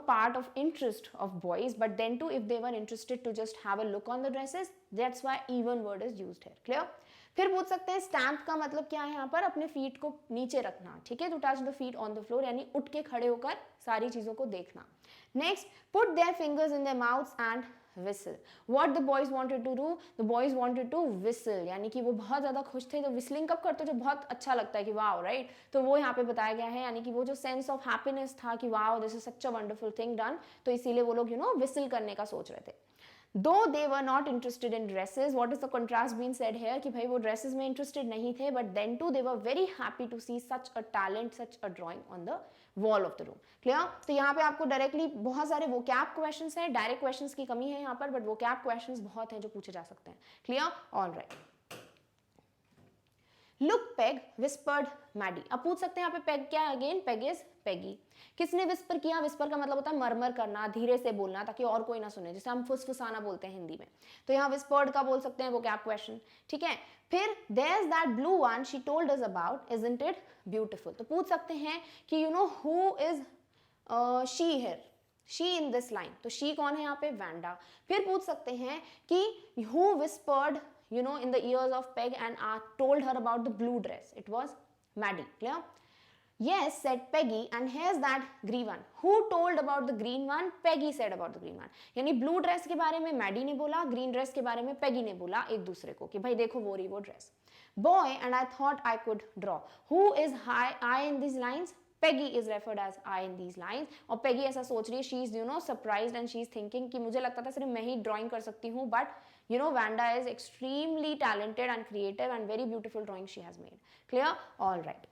part of interest of boys, but then too if they were interested to just have a look on the dresses, that's why even word is used here. Clear? फिर पूछ सकते हैं stamp का मतलब क्या है यहाँ पर, अपने फीट को नीचे रखना, ठीक है, to touch the feet on the floor, यानी उठ के खड़े होकर सारी चीजों को देखना। Next, put their fingers in their mouths and whistle. What the boys wanted to do? The boys wanted to whistle, यानी कि वो बहुत ज़्यादा खुश थे। तो whistling कब करते हो, जब बहुत अच्छा लगता है कि वाओ, राइट, तो वो यहाँ पे बताया गया है, यानी कि वो जो सेंस ऑफ हैप्पीनेस था कि wow this is such a wonderful thing done, तो इसीलिए वो लोग whistle करने का सोच रहे थे। Though they were not interested in dresses, what is the contrast being said here कि भाई वो dresses में interested नहीं थे, but then too they were very happy to see such a talent, such a drawing on the wall of the room. Clear? तो यहाँ पे आपको डायरेक्टली बहुत सारे vocab questions हैं, डायरेक्ट questions की कमी है यहाँ पर, but vocab questions बहुत हैं जो पूछे जा सकते हैं। Clear? All right. Look, Peg, whispered Maddie. अब पूछ सकते हैं यहाँ पे Peg क्या है? Again, Peg is Peggy. किसने विस्पर किया? विस्पर का मतलब होता है मरमर करना, धीरे से बोलना ताकि और कोई ना सुने, जिसे हम फुसफुसाना बोलते हैं हिंदी में। तो यहाँ विस्पर्ड का बोल सकते हैं vocab क्वेश्चन, ठीक है। फिर there's that blue one she told us about, isn't it beautiful? तो पूछ सकते हैं कि who is she here? she in this line, तो she कौन है यहाँ पे? Vanda. फिर पूछ सकते हैं कि who whispered in the ears of Peg and told her about the blue dress? It was Maddie. Clear? Yes, said Peggy, and here's that green one. Who told about the green one? Peggy said about the green one. यानी blue dress के बारे में Maddie ने बोला, green dress के बारे में Peggy ने बोला एक दूसरे को कि भाई देखो वो रही वो dress. Boy, and I thought I could draw. Who is I in these lines? Peggy is referred as I in these lines. और Peggy ऐसा सोच रही है, she is surprised and she is thinking कि मुझे लगता था सिर्फ मैं ही drawing कर सकती हूँ, but Vanda is extremely talented and creative and very beautiful drawing she has made. Clear? All right.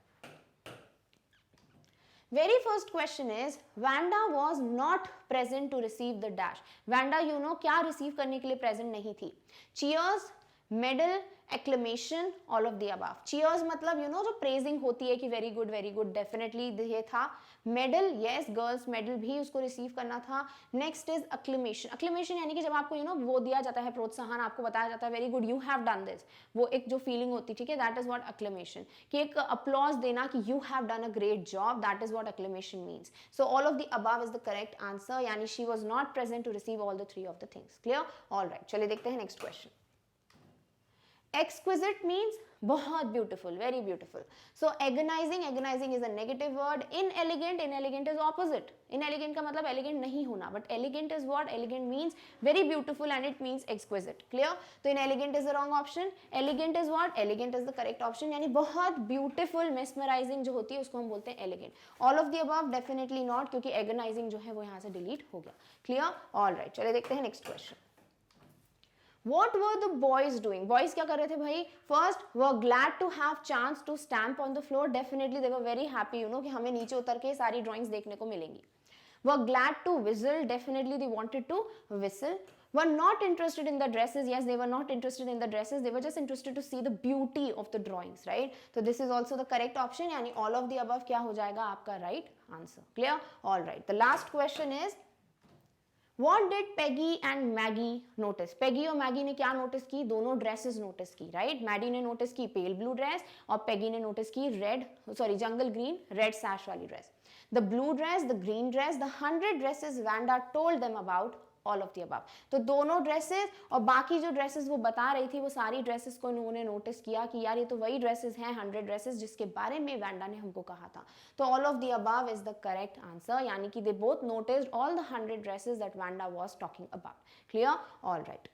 Very first question is Vanda was not present to receive the dash. Vanda क्या receive करने के लिए present नहीं थी? Cheers, medal, acclamation, all of the above. Cheers मतलब जो praising होती है कि very good, definitely ये था. Medal, yes, girls medal भी उसको receive करना था. Next is acclamation. Acclamation यानी कि जब आपको वो दिया जाता है प्रोत्साहन, आपको बताया जाता है very good, you have done this. वो एक जो feeling होती है, ठीक है, that is what acclamation. कि एक applause देना कि you have done a great job, that is what acclamation means. So all of the above is the correct answer. यानी she was not present to receive all the three of the things. Clear? All right. चलिए देखते हैं next question. Exquisite means बहुत beautiful, very beautiful. So agonizing is a negative word. Inelegant is opposite. Inelegant का मतलब elegant नहीं होना, but elegant is what? Elegant means very beautiful and it means exquisite. Clear? तो inelegant is the wrong option. Elegant is what? Elegant is the correct option. यानी बहुत beautiful, mesmerizing जो होती है उसको हम बोलते हैं elegant. All of the above definitely not, क्योंकि agonizing जो है वो यहाँ से delete हो गया. Clear? All right. चलिए देखते हैं next question. What were the boys doing? Boys क्या कर रहे थे भाई? First, were glad to have chance to stamp on the floor. Definitely they were very happy, कि हमें नीचे उतर के सारी drawings देखने को मिलेंगी. Were glad to whistle. Definitely they wanted to whistle. Were not interested in the dresses. Yes, they were not interested in the dresses. They were just interested to see the beauty of the drawings, right? So this is also the correct option. यानी all of the above क्या हो जाएगा आपका right answer. Clear? All right. The last question is, What did Peggy and Maggie notice? Peggy और Maggie ने क्या notice की? दोनों dresses notice की, right? Maddie ने notice की pale blue dress और Peggy ने notice की jungle green red sash वाली dress. The blue dress, the green dress, the 100 dresses Vanda told them about all of the above. तो दोनों dresses और बाकी जो ड्रेसेस वो बता रही थी वो सारी ड्रेसेस को उन्होंने नोटिस किया कि यार ये तो वही ड्रेसेस हैं 100 ड्रेसेस जिसके बारे में वैंडा ने हमको कहा था। तो all of the above is the correct answer, यानी कि they both noticed all the 100 dresses that Wanda was talking about. Clear? All right.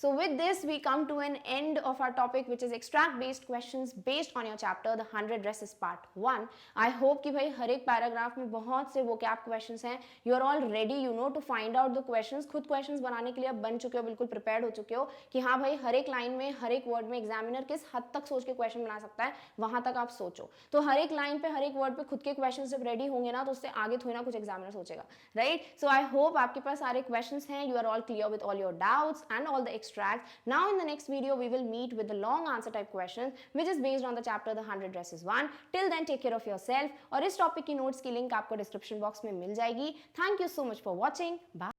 So with this we come to an end of our topic, which is extract based questions based on your chapter the 100 dresses part 1. I hope कि भाई हर एक paragraph में बहुत से vocab questions हैं. You are all ready, you know, to find out the questions. खुद questions बनाने के लिए आप बन चुके हो, बिल्कुल prepared हो चुके हो कि हाँ भाई हर एक लाइन में हर एक वर्ड में एग्जामिनर किस हद तक सोच के क्वेश्चन बना सकता है वहां तक आप सोचो. तो हर एक लाइन पे हर एक वर्ड पे खुद के क्वेश्चन जब रेडी होंगे ना तो उससे आगे थोड़ी ना कुछ एग्जामिनर सोचेगा, राइट? सो आई होप आपके पास सारे क्वेश्चंस हैं. You are all clear with all your doubts and all the extract. Now in the next video we will meet with the long answer type questions which is based on the chapter the 100 dresses 1. Till then take care of yourself. और इस topic की notes की link आपको description box में मिल जाएगी. Thank you so much for watching. Bye.